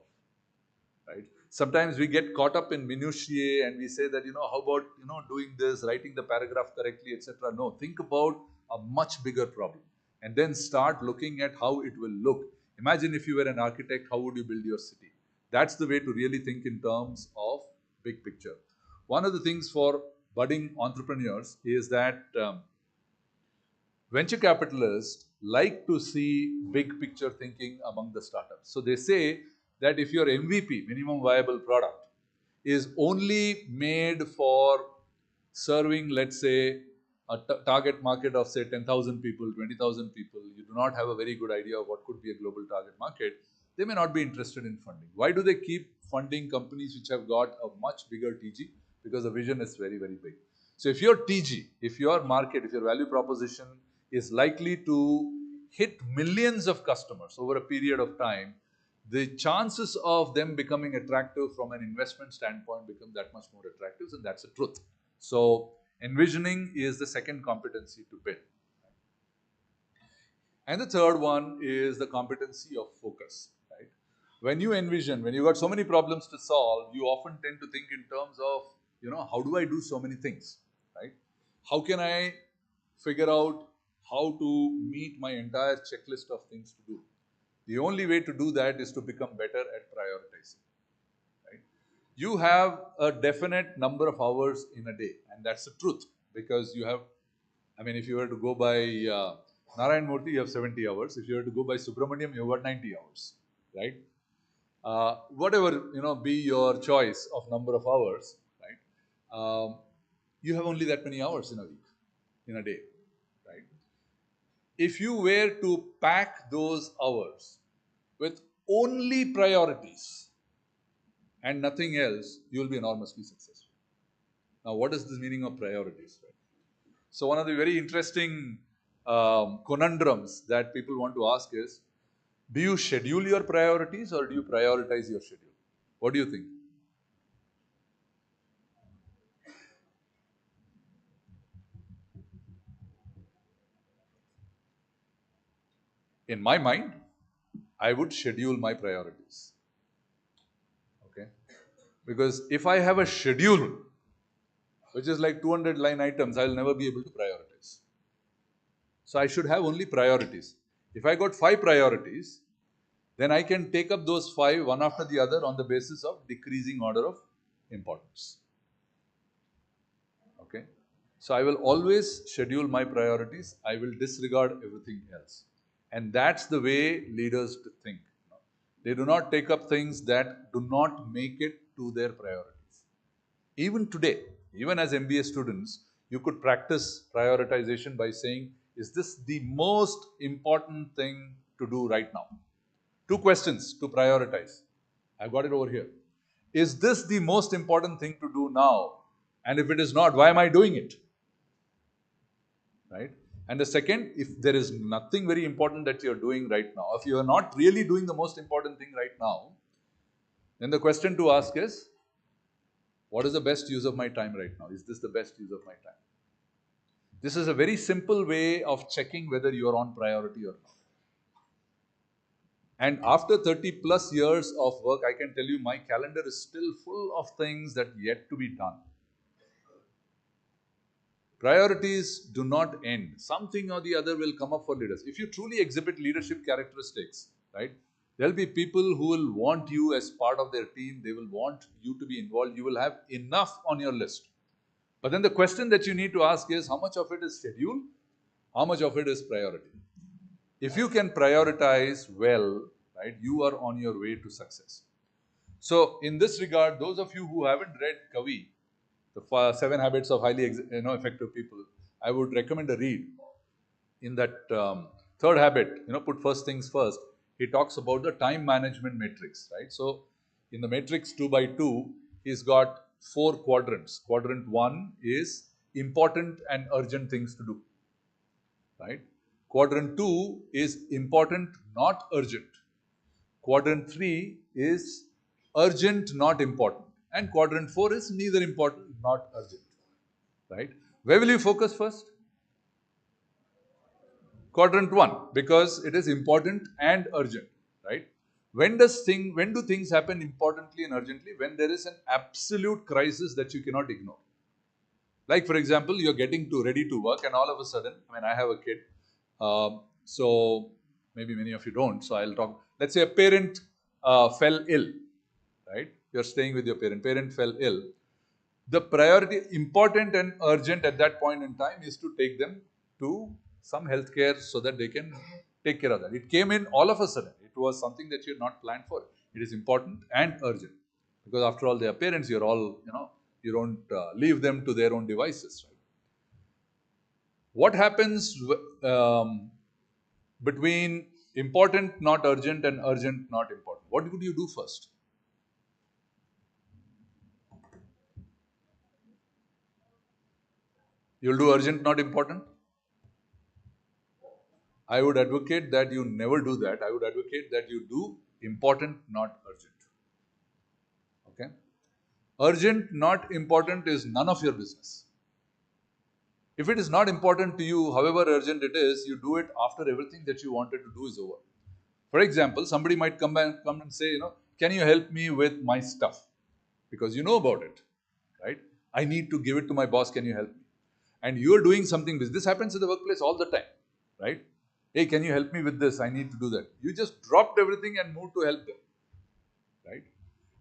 right? Sometimes we get caught up in minutiae and we say that, how about, doing this, writing the paragraph correctly, etc. No, think about a much bigger problem and then start looking at how it will look. Imagine if you were an architect, how would you build your city? That's the way to really think in terms of big picture. One of the things for budding entrepreneurs is that venture capitalists like to see big picture thinking among the startups. So they say that if your MVP, minimum viable product, is only made for serving, let's say, a target market of, say, 10,000 people, 20,000 people, you do not have a very good idea of what could be a global target market, they may not be interested in funding. Why do they keep funding companies which have got a much bigger TG? Because the vision is very, very big. So if your TG, if your market, if your value proposition is likely to hit millions of customers over a period of time, the chances of them becoming attractive from an investment standpoint become that much more attractive, and that's the truth. So envisioning is the second competency to build. And the third one is the competency of focus, right? When you envision, when you got so many problems to solve, you often tend to think in terms of, how do I do so many things, right? How can I figure out how to meet my entire checklist of things to do? The only way to do that is to become better at prioritizing, right? You have a definite number of hours in a day, and that's the truth, because you have, I mean, if you were to go by Narayan Murthy, you have 70 hours. If you were to go by Subramaniam, you've got 90 hours, right? Whatever, be your choice of number of hours, right? You have only that many hours in a week, in a day, right? If you were to pack those hours with only priorities and nothing else, you will be enormously successful. Now, what is the meaning of priorities, right? So, one of the very interesting conundrums that people want to ask is, do you schedule your priorities or do you prioritize your schedule? What do you think? In my mind, I would schedule my priorities. Okay? Because if I have a schedule, which is like 200 line items, I'll never be able to prioritize. So I should have only priorities. If I got 5 priorities, then I can take up those 5 one after the other on the basis of decreasing order of importance. Okay? So I will always schedule my priorities. I will disregard everything else. And that's the way leaders think. They do not take up things that do not make it to their priorities. Even today, even as MBA students, you could practice prioritization by saying, is this the most important thing to do right now? 2 questions to prioritize. I've got it over here. Is this the most important thing to do now? And if it is not, why am I doing it? Right? And the second, if there is nothing very important that you're doing right now, if you are not really doing the most important thing right now, then the question to ask is, what is the best use of my time right now? Is this the best use of my time? This is a very simple way of checking whether you are on priority or not. And after 30 plus years of work, I can tell you my calendar is still full of things that yet to be done. Priorities do not end. Something or the other will come up for leaders. If you truly exhibit leadership characteristics, right, there'll be people who will want you as part of their team. They will want you to be involved. You will have enough on your list. But then the question that you need to ask is, how much of it is schedule? How much of it is priority? If you can prioritize well, right, you are on your way to success. So, in this regard, those of you who haven't read Kavi, the 7 Habits of Highly Effective People, I would recommend a read. In that third habit, put first things first, he talks about the time management matrix, right? So, in the matrix 2 by 2, he's got 4 quadrants. Quadrant 1 is important and urgent things to do, right? Quadrant 2 is important, not urgent. Quadrant 3 is urgent, not important. And quadrant 4 is neither important, not urgent, right? Where will you focus first? Quadrant 1, because it is important and urgent, right? When do things happen importantly and urgently? When there is an absolute crisis that you cannot ignore. Like, for example, you're getting ready to work, and all of a sudden, I have a kid, so maybe many of you don't, so I'll talk. Let's say a parent fell ill, right? You're staying with your parent fell ill. The priority, important and urgent at that point in time, is to take them to some healthcare so that they can take care of that. It came in all of a sudden. It was something that you had not planned for. It is important and urgent, because after all, they are parents. You're all, you don't leave them to their own devices, right? What happens between important, not urgent, and urgent, not important? What would you do first? You'll do urgent, not important? I would advocate that you never do that. I would advocate that you do important, not urgent. Okay? Urgent, not important is none of your business. If it is not important to you, however urgent it is, you do it after everything that you wanted to do is over. For example, somebody might come and say, can you help me with my stuff? Because you know about it, right? I need to give it to my boss, can you help me? And you're doing something, this happens in the workplace all the time, right? Hey, can you help me with this? I need to do that. You just dropped everything and moved to help them, right?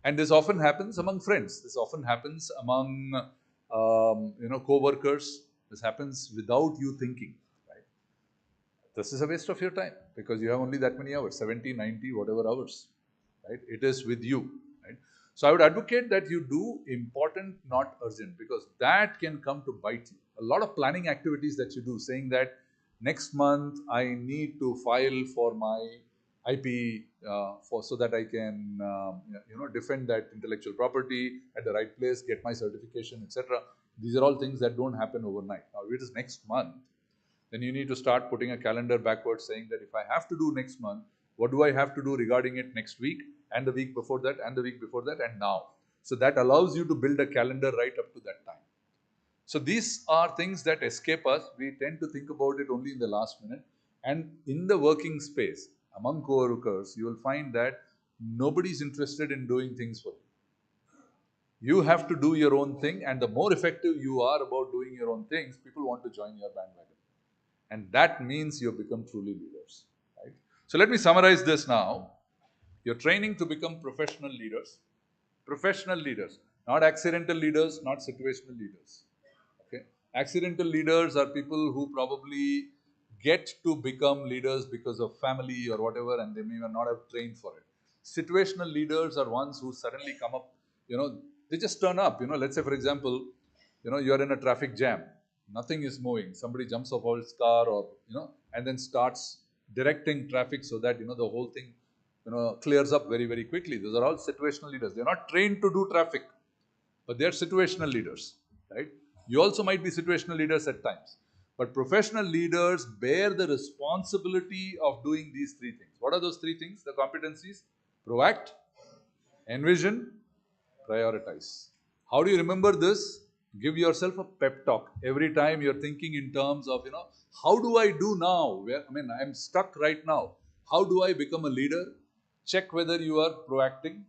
And this often happens among friends. This often happens among, co-workers. This happens without you thinking, right? This is a waste of your time because you have only that many hours, 70, 90, whatever hours, right? It is with you, right? So I would advocate that you do important, not urgent, because that can come to bite you. A lot of planning activities that you do, saying that next month I need to file for my IP so that I can defend that intellectual property at the right place, get my certification, etc. These are all things that don't happen overnight. Now, if it is next month, then you need to start putting a calendar backwards, saying that if I have to do next month, what do I have to do regarding it next week and the week before that and the week before that and now. So that allows you to build a calendar right up to that time. So these are things that escape us. We tend to think about it only in the last minute. And in the working space, among co-workers, you will find that nobody is interested in doing things for you. You have to do your own thing, and the more effective you are about doing your own things, people want to join your bandwagon. And that means you have become truly leaders, right? So let me summarize this now. You're training to become professional leaders. Professional leaders, not accidental leaders, not situational leaders. Okay? Accidental leaders are people who probably get to become leaders because of family or whatever, and they may not have trained for it. Situational leaders are ones who suddenly come up, they just turn up. Let's say, for example, you're in a traffic jam, nothing is moving, somebody jumps off his car or, and then starts directing traffic so that, the whole thing, clears up very, very quickly. Those are all situational leaders. They're not trained to do traffic, but they're situational leaders, right? You also might be situational leaders at times. But professional leaders bear the responsibility of doing these three things. What are those three things? The competencies: proact, envision, prioritize. How do you remember this? Give yourself a pep talk every time you're thinking in terms of, how do I do now? I'm stuck right now. How do I become a leader? Check whether you are proacting,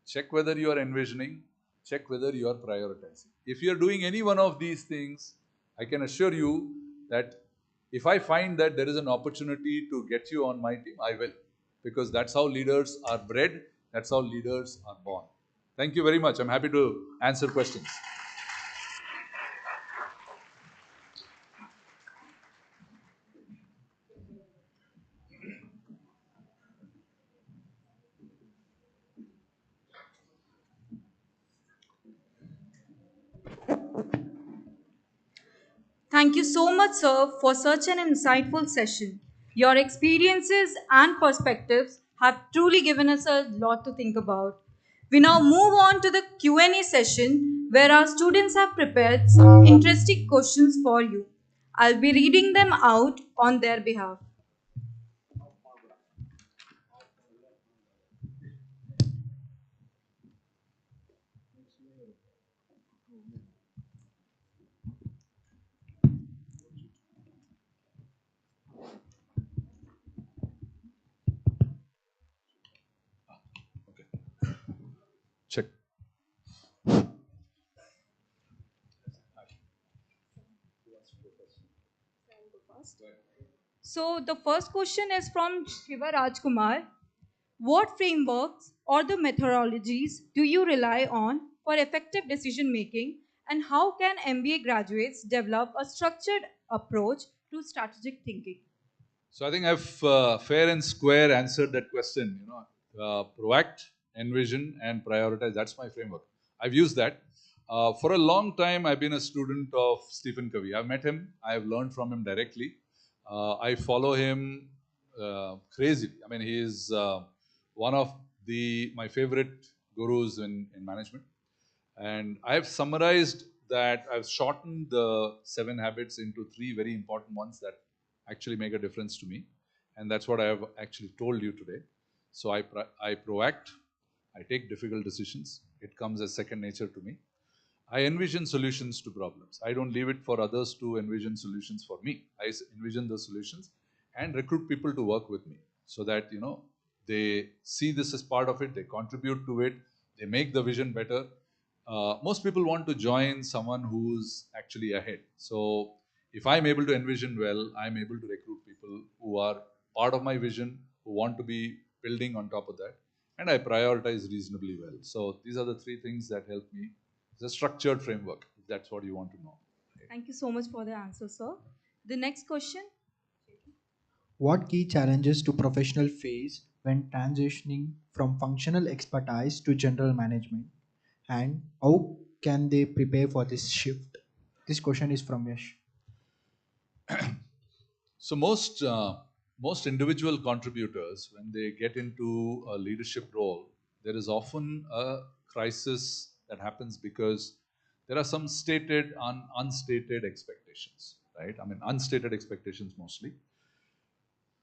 check whether you are envisioning, check whether you are prioritizing. If you're doing any one of these things, I can assure you that if I find that there is an opportunity to get you on my team, I will. Because that's how leaders are bred, that's how leaders are born. Thank you very much. I'm happy to answer questions. Thank you so much, sir, for such an insightful session. Your experiences and perspectives have truly given us a lot to think about. We now move on to the Q&A session where our students have prepared some interesting questions for you. I'll be reading them out on their behalf. Check. So the first question is from Shiva Rajkumar. What frameworks or the methodologies do you rely on for effective decision making, and how can MBA graduates develop a structured approach to strategic thinking? So I think I've fair and square answered that question. Proact, envision, and prioritize. That's my framework. I've used that. For a long time, I've been a student of Stephen Covey. I've met him. I've learned from him directly. I follow him crazily. I mean, he is one of my favorite gurus in management. And I've summarized that, I've shortened the 7 habits into 3 very important ones that actually make a difference to me. And that's what I have actually told you today. So I proact, I take difficult decisions. It comes as second nature to me. I envision solutions to problems. I don't leave it for others to envision solutions for me. I envision the solutions and recruit people to work with me so that, they see this as part of it, they contribute to it, they make the vision better. most people want to join someone who's actually ahead. So if I'm able to envision well, I'm able to recruit people who are part of my vision, who want to be building on top of that, and I prioritize reasonably well. So these are the three things that help me. It's a structured framework, if that's what you want to know. Thank you so much for the answer, sir. The next question. What key challenges do professionals face when transitioning from functional expertise to general management? And how can they prepare for this shift? This question is from Yash. So most individual contributors, when they get into a leadership role, there is often a crisis that happens because there are some stated and unstated expectations, right? I mean, unstated expectations mostly.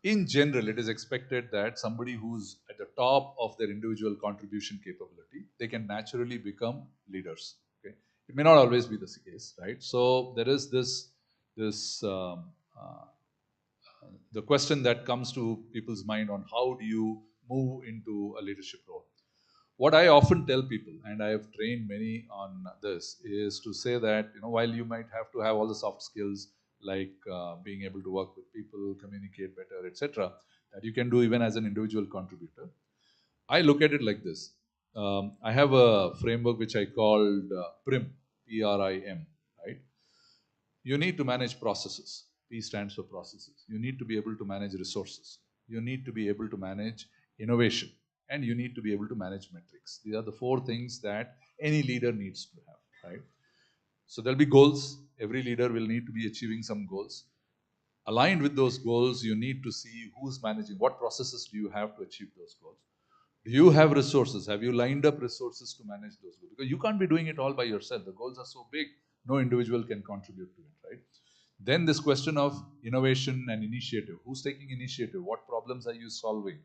In general, it is expected that somebody who's at the top of their individual contribution capability, they can naturally become leaders. Okay, it may not always be the case, right? So there is this uh, the question that comes to people's mind on how do you move into a leadership role. What I often tell people, and I have trained many on this, is to say that while you might have to have all the soft skills like being able to work with people, communicate better, etc., that you can do even as an individual contributor. I look at it like this. I have a framework which I called PRIM, PRIM, right? You need to manage processes. P stands for processes. You need to be able to manage resources. You need to be able to manage innovation. And you need to be able to manage metrics. These are the four things that any leader needs to have, right? So there'll be goals. Every leader will need to be achieving some goals. Aligned with those goals, you need to see who's managing, what processes do you have to achieve those goals. Do you have resources? Have you lined up resources to manage those goals? Because you can't be doing it all by yourself. The goals are so big, no individual can contribute to it, right? Then this question of innovation and initiative. Who's taking initiative? What problems are you solving?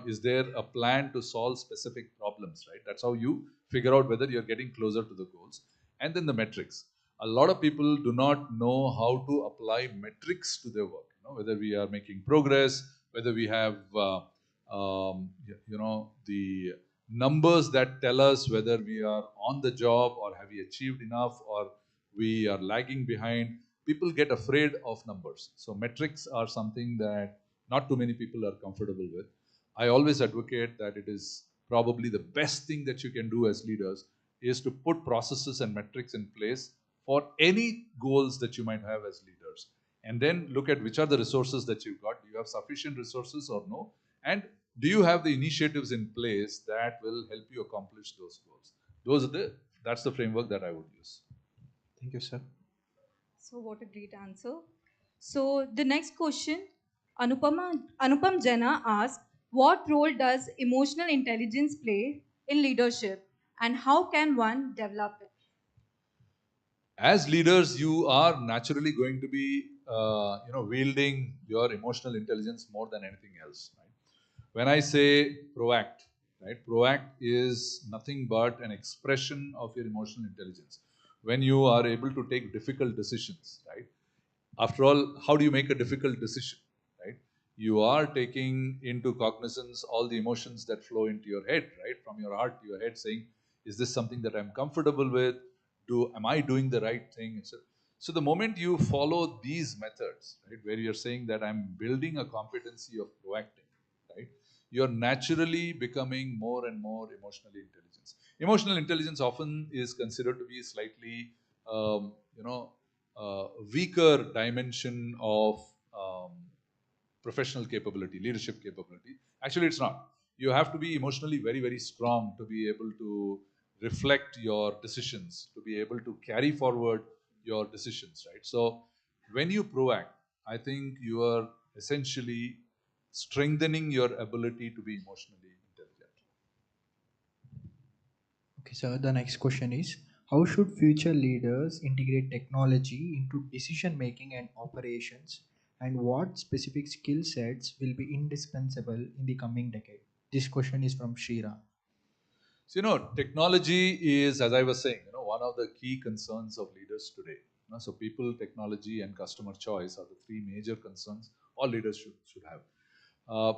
Is there a plan to solve specific problems, right? That's how you figure out whether you're getting closer to the goals. And then the metrics. A lot of people do not know how to apply metrics to their work. Whether we are making progress, whether we have the numbers that tell us whether we are on the job or have we achieved enough or we are lagging behind. People get afraid of numbers. So metrics are something that not too many people are comfortable with. I always advocate that it is probably the best thing that you can do as leaders is to put processes and metrics in place for any goals that you might have as leaders. And then look at which are the resources that you've got. Do you have sufficient resources or no? And do you have the initiatives in place that will help you accomplish those goals? That's the framework that I would use. Thank you, sir. So, what a great answer. So, the next question, Anupam Jena asks, what role does emotional intelligence play in leadership and how can one develop it? As leaders, you are naturally going to be wielding your emotional intelligence more than anything else, right? When I say proact, right, proact is nothing but an expression of your emotional intelligence. When you are able to take difficult decisions, right? After all, how do you make a difficult decision, right? You are taking into cognizance all the emotions that flow into your head, right? From your heart to your head, saying, is this something that I'm comfortable with? Am I doing the right thing? So the moment you follow these methods, right, where you're saying that I'm building a competency of proacting, right, you're naturally becoming more and more emotionally intelligent. Emotional intelligence often is considered to be slightly, um, you know, weaker dimension of um, professional capability, leadership capability. Actually, it's not. You have to be emotionally very, very strong to be able to reflect your decisions, to be able to carry forward your decisions, right? So, when you proact, I think you are essentially strengthening your ability to be emotionally intelligent. Okay, sir. The next question is, how should future leaders integrate technology into decision making and operations? And what specific skill sets will be indispensable in the coming decade? This question is from Shira. So, technology is, as I was saying, one of the key concerns of leaders today. So, people, technology, and customer choice are the three major concerns all leaders should have. Uh,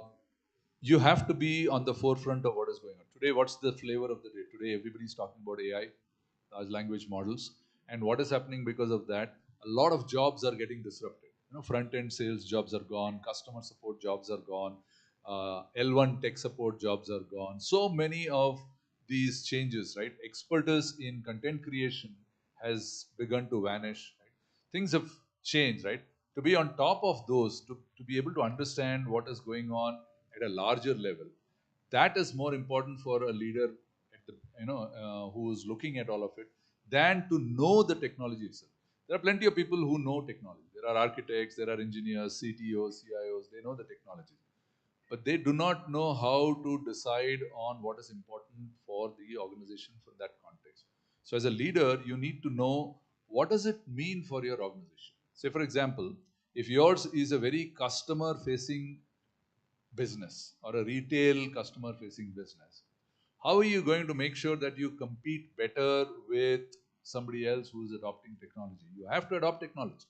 you have to be on the forefront of what is going on. Today, what's the flavor of the day? Today, everybody's talking about AI. large language models. And what is happening because of that? A lot of jobs are getting disrupted. Front-end sales jobs are gone, customer support jobs are gone, L1 tech support jobs are gone. So many of these changes, right? Expertise in content creation has begun to vanish. Right? Things have changed, right? To be on top of those, to be able to understand what is going on at a larger level, that is more important for a leader at the, who is looking at all of it than to know the technology itself. There are plenty of people who know technology. There are architects, there are engineers, CTOs, CIOs, they know the technology. But they do not know how to decide on what is important for the organization from that context. So as a leader, you need to know what does it mean for your organization. Say for example, if yours is a very customer facing business or a retail customer facing business, how are you going to make sure that you compete better with somebody else who is adopting technology? You have to adopt technology,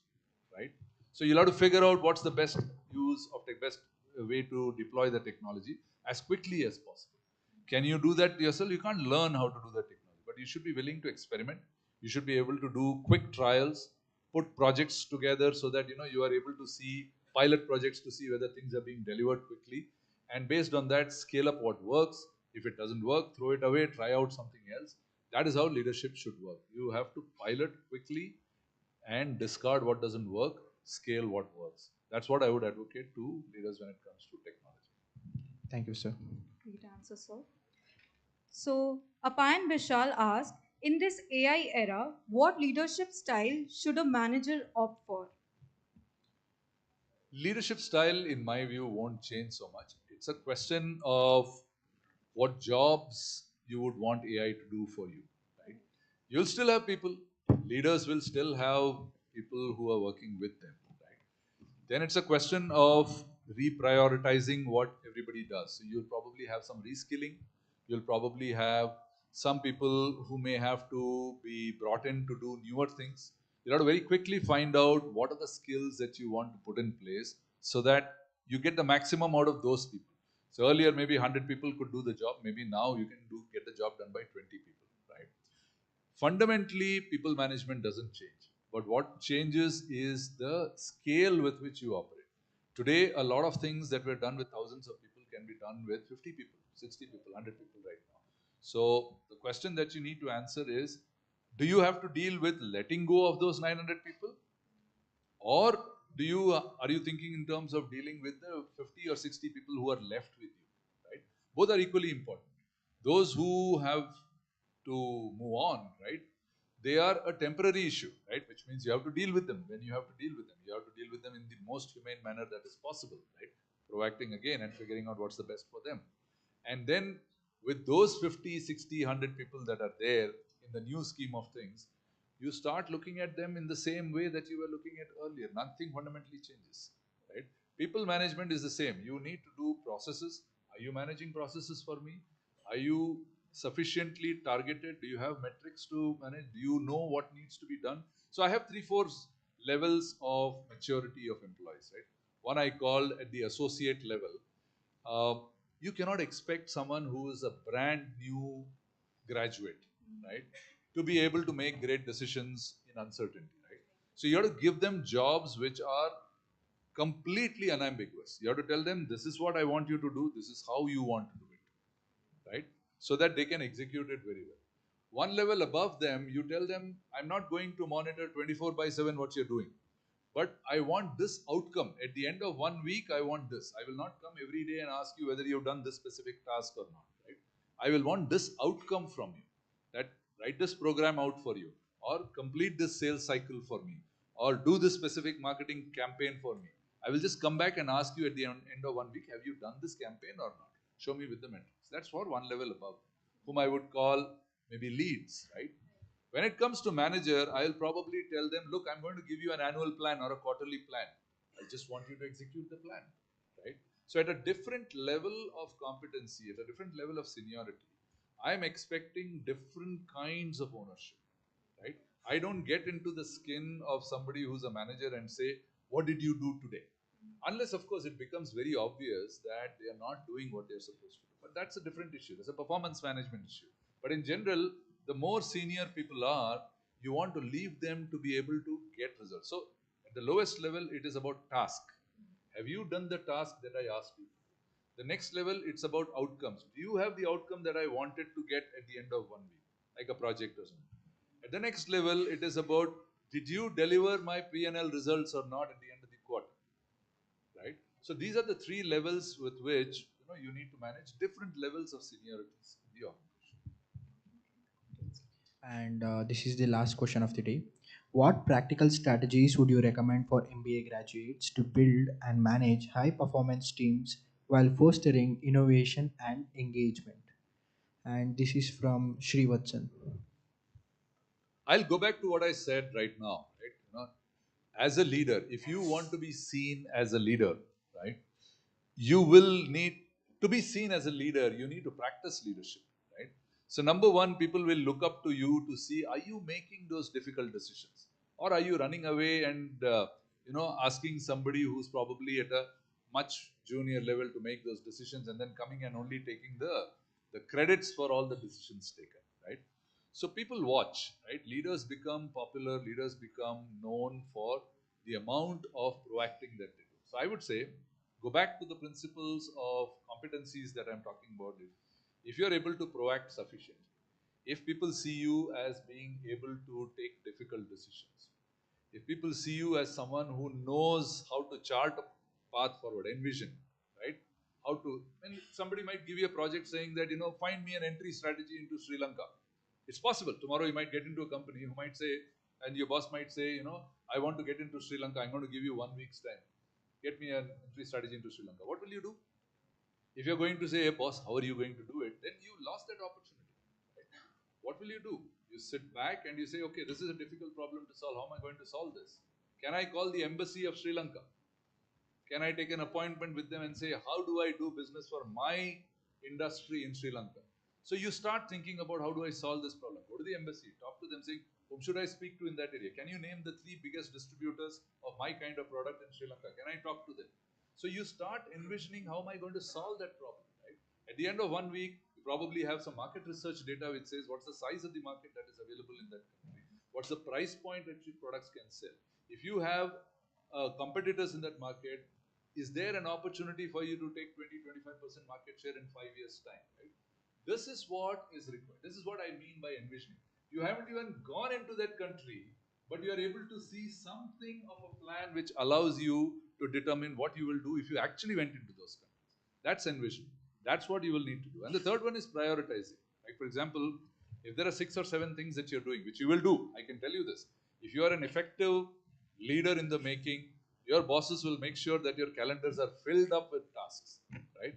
right? So you'll have to figure out what's the best use of the best way to deploy the technology as quickly as possible. Can you do that yourself? You can't learn how to do the technology, but you should be willing to experiment. You should be able to do quick trials, put projects together so that you are able to see pilot projects to see whether things are being delivered quickly, and based on that, scale up what works. If it doesn't work, throw it away, try out something else. That is how leadership should work. You have to pilot quickly and discard what doesn't work, scale what works. That's what I would advocate to leaders when it comes to technology. Thank you, sir. Great answer, sir. So, Apayan Bishal asked, in this AI era, what leadership style should a manager opt for? Leadership style, in my view, won't change so much. It's a question of what jobs you would want AI to do for you, right? You'll still have people, leaders will still have people who are working with them, right? Then it's a question of reprioritizing what everybody does. So you'll probably have some reskilling. You'll probably have some people who may have to be brought in to do newer things. You have to very quickly find out what are the skills that you want to put in place so that you get the maximum out of those people. So earlier, maybe 100 people could do the job. Maybe now you can get the job done by 20 people, right? Fundamentally, people management doesn't change. But what changes is the scale with which you operate. Today, a lot of things that were done with thousands of people can be done with 50 people, 60 people, 100 people right now. So the question that you need to answer is, do you have to deal with letting go of those 900 people? Or are you thinking in terms of dealing with the 50 or 60 people who are left with you, right? Both are equally important. Those who have to move on, right? They are a temporary issue, right? Which means you have to deal with them. When you have to deal with them, you have to deal with them in the most humane manner that is possible, right? Proacting again and figuring out what's the best for them. And then with those 50, 60, 100 people that are there in the new scheme of things, you start looking at them in the same way that you were looking at earlier. Nothing fundamentally changes, right? People management is the same. You need to do processes. Are you managing processes for me? Are you sufficiently targeted? Do you have metrics to manage? Do you know what needs to be done? So I have 3-4 levels of maturity of employees, right? One I call at the associate level. You cannot expect someone who is a brand new graduate, right, to be able to make great decisions in uncertainty, right? So you have to give them jobs which are completely unambiguous. You have to tell them, this is what I want you to do, this is how you want to do it, right? So that they can execute it very well. One level above them, you tell them, I'm not going to monitor 24/7 what you're doing, but I want this outcome. At the end of 1 week, I want this. I will not come every day and ask you whether you've done this specific task or not, right? I will want this outcome from you, that write this program out for you, or complete this sales cycle for me, or do this specific marketing campaign for me. I will just come back and ask you at the end of 1 week, have you done this campaign or not? Show me with the metrics. That's for one level above, whom I would call maybe leads, right? When it comes to manager, I'll probably tell them, look, I'm going to give you an annual plan or a quarterly plan. I just want you to execute the plan, right? So at a different level of competency, at a different level of seniority, I'm expecting different kinds of ownership, right? I don't get into the skin of somebody who's a manager and say, what did you do today? Unless, of course, it becomes very obvious that they are not doing what they're supposed to do. But that's a different issue. That's a performance management issue. But in general, the more senior people are, you want to leave them to be able to get results. So at the lowest level, it is about task. Have you done the task that I asked you? The next level, it's about outcomes. Do you have the outcome that I wanted to get at the end of 1 week, like a project or something? At the next level, it is about, did you deliver my P&L results or not at the end of the quarter, right? So these are the three levels with which you need to manage different levels of seniorities in the organization. And this is the last question of the day. What practical strategies would you recommend for MBA graduates to build and manage high performance teams while fostering innovation and engagement? And this is from Srivatsan. I'll go back to what I said right now, right? As a leader, if you want to be seen as a leader, right, you will need to be seen as a leader. You need to practice leadership, right? So number one, people will look up to you to see, are you making those difficult decisions, or are you running away and asking somebody who's probably at a much junior level to make those decisions, and then coming and only taking the credits for all the decisions taken, right? So people watch, right? Leaders become popular, leaders become known for the amount of proacting that they do. So I would say, go back to the principles of competencies that I'm talking about. If you're able to proact sufficiently, if people see you as being able to take difficult decisions, if people see you as someone who knows how to chart a path forward, envision, right? How to, and somebody might give you a project saying that, find me an entry strategy into Sri Lanka. It's possible. Tomorrow you might get into a company who might say, and your boss might say, I want to get into Sri Lanka. I'm going to give you 1 week's time. Get me an entry strategy into Sri Lanka. What will you do? If you're going to say, hey boss, how are you going to do it? Then you lost that opportunity. Right? What will you do? You sit back and you say, okay, this is a difficult problem to solve. How am I going to solve this? Can I call the embassy of Sri Lanka? Can I take an appointment with them and say, how do I do business for my industry in Sri Lanka? So you start thinking about, how do I solve this problem? Go to the embassy, talk to them, saying, whom should I speak to in that area? Can you name the 3 biggest distributors of my kind of product in Sri Lanka? Can I talk to them? So you start envisioning, how am I going to solve that problem, right? At the end of 1 week, you probably have some market research data which says what's the size of the market that is available in that country, what's the price point at which products can sell. If you have competitors in that market, is there an opportunity for you to take 20-25% market share in 5 years' time, right? This is what is required. This is what I mean by envisioning. You haven't even gone into that country, but you are able to see something of a plan which allows you to determine what you will do if you actually went into those countries. That's envisioning. That's what you will need to do. And the third one is prioritizing. Like, for example, if there are 6 or 7 things that you're doing, which you will do, I can tell you this. If you are an effective leader in the making, your bosses will make sure that your calendars are filled up with tasks, right?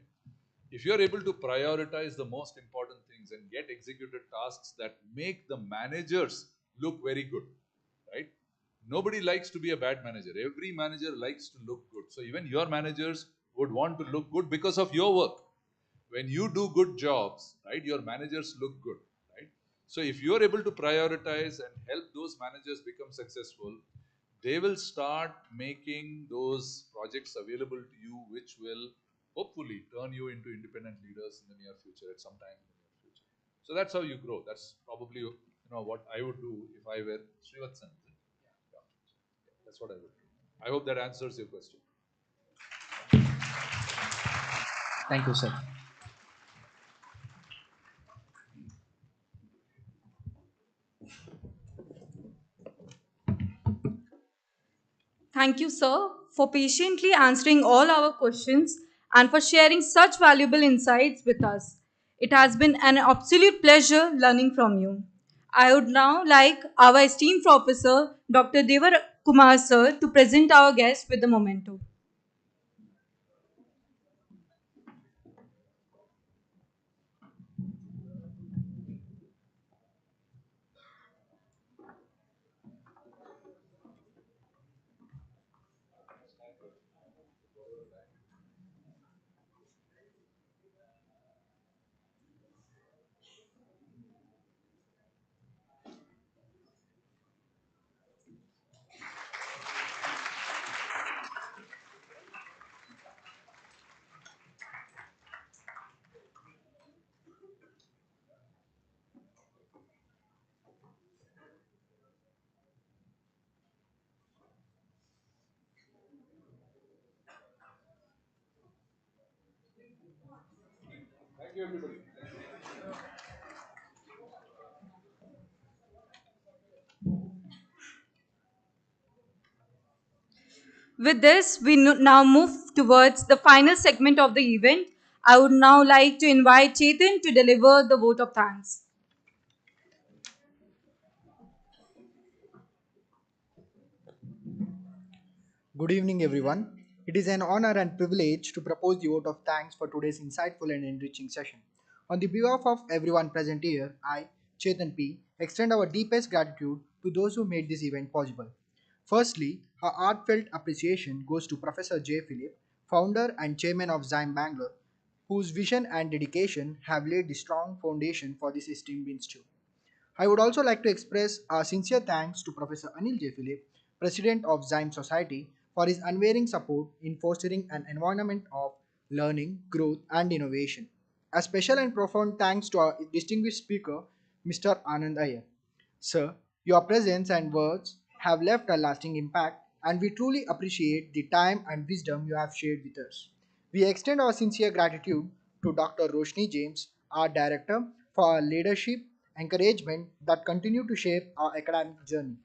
If you are able to prioritize the most important things and get executed tasks that make the managers look very good, right? Nobody likes to be a bad manager. Every manager likes to look good. So even your managers would want to look good because of your work. When you do good jobs, right, your managers look good, right? So if you are able to prioritize and help those managers become successful, they will start making those projects available to you, which will hopefully turn you into independent leaders in the near future, at some time in the near future. So that's how you grow. That's probably what I would do if I were Srivatsan. Yeah. That's what I would do. I hope that answers your question. Thank you, sir. Thank you, sir, for patiently answering all our questions and for sharing such valuable insights with us. It has been an absolute pleasure learning from you. I would now like our esteemed professor, Dr. Devar Kumar, sir, to present our guest with the memento. Thank you, everybody. With this, we now move towards the final segment of the event. I would now like to invite Chetan to deliver the vote of thanks. Good evening, everyone. It is an honor and privilege to propose the vote of thanks for today's insightful and enriching session. On the behalf of everyone present here, I, Chetan P., extend our deepest gratitude to those who made this event possible. Firstly, our heartfelt appreciation goes to Professor J. Philip, founder and chairman of XIME Bangalore, whose vision and dedication have laid the strong foundation for this esteemed institute. I would also like to express our sincere thanks to Professor Anil J. Philip, President of XIME Society, for his unwavering support in fostering an environment of learning, growth, and innovation. A special and profound thanks to our distinguished speaker, Mr. Anand Iyer. Sir, your presence and words have left a lasting impact, and we truly appreciate the time and wisdom you have shared with us. We extend our sincere gratitude to Dr. Roshni James, our director, for her leadership, encouragement that continue to shape our academic journey.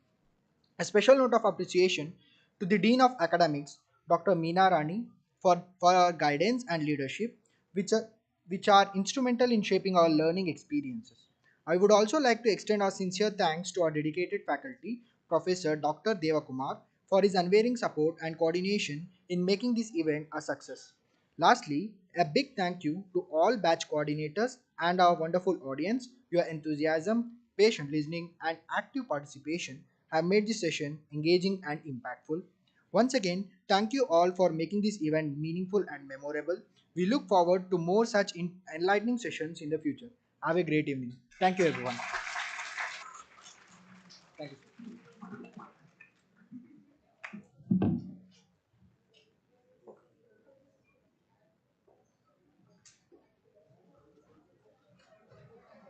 A special note of appreciation to the Dean of Academics, Dr. Meena Rani, for her guidance and leadership, which are, which are instrumental in shaping our learning experiences. I would also like to extend our sincere thanks to our dedicated faculty, Professor Dr. Devakumar, for his unwavering support and coordination in making this event a success. Lastly, a big thank you to all batch coordinators and our wonderful audience. Your enthusiasm, patient listening, and active participation have made this session engaging and impactful. Once again, thank you all for making this event meaningful and memorable. We look forward to more such enlightening sessions in the future. Have a great evening. Thank you, everyone. Thank you.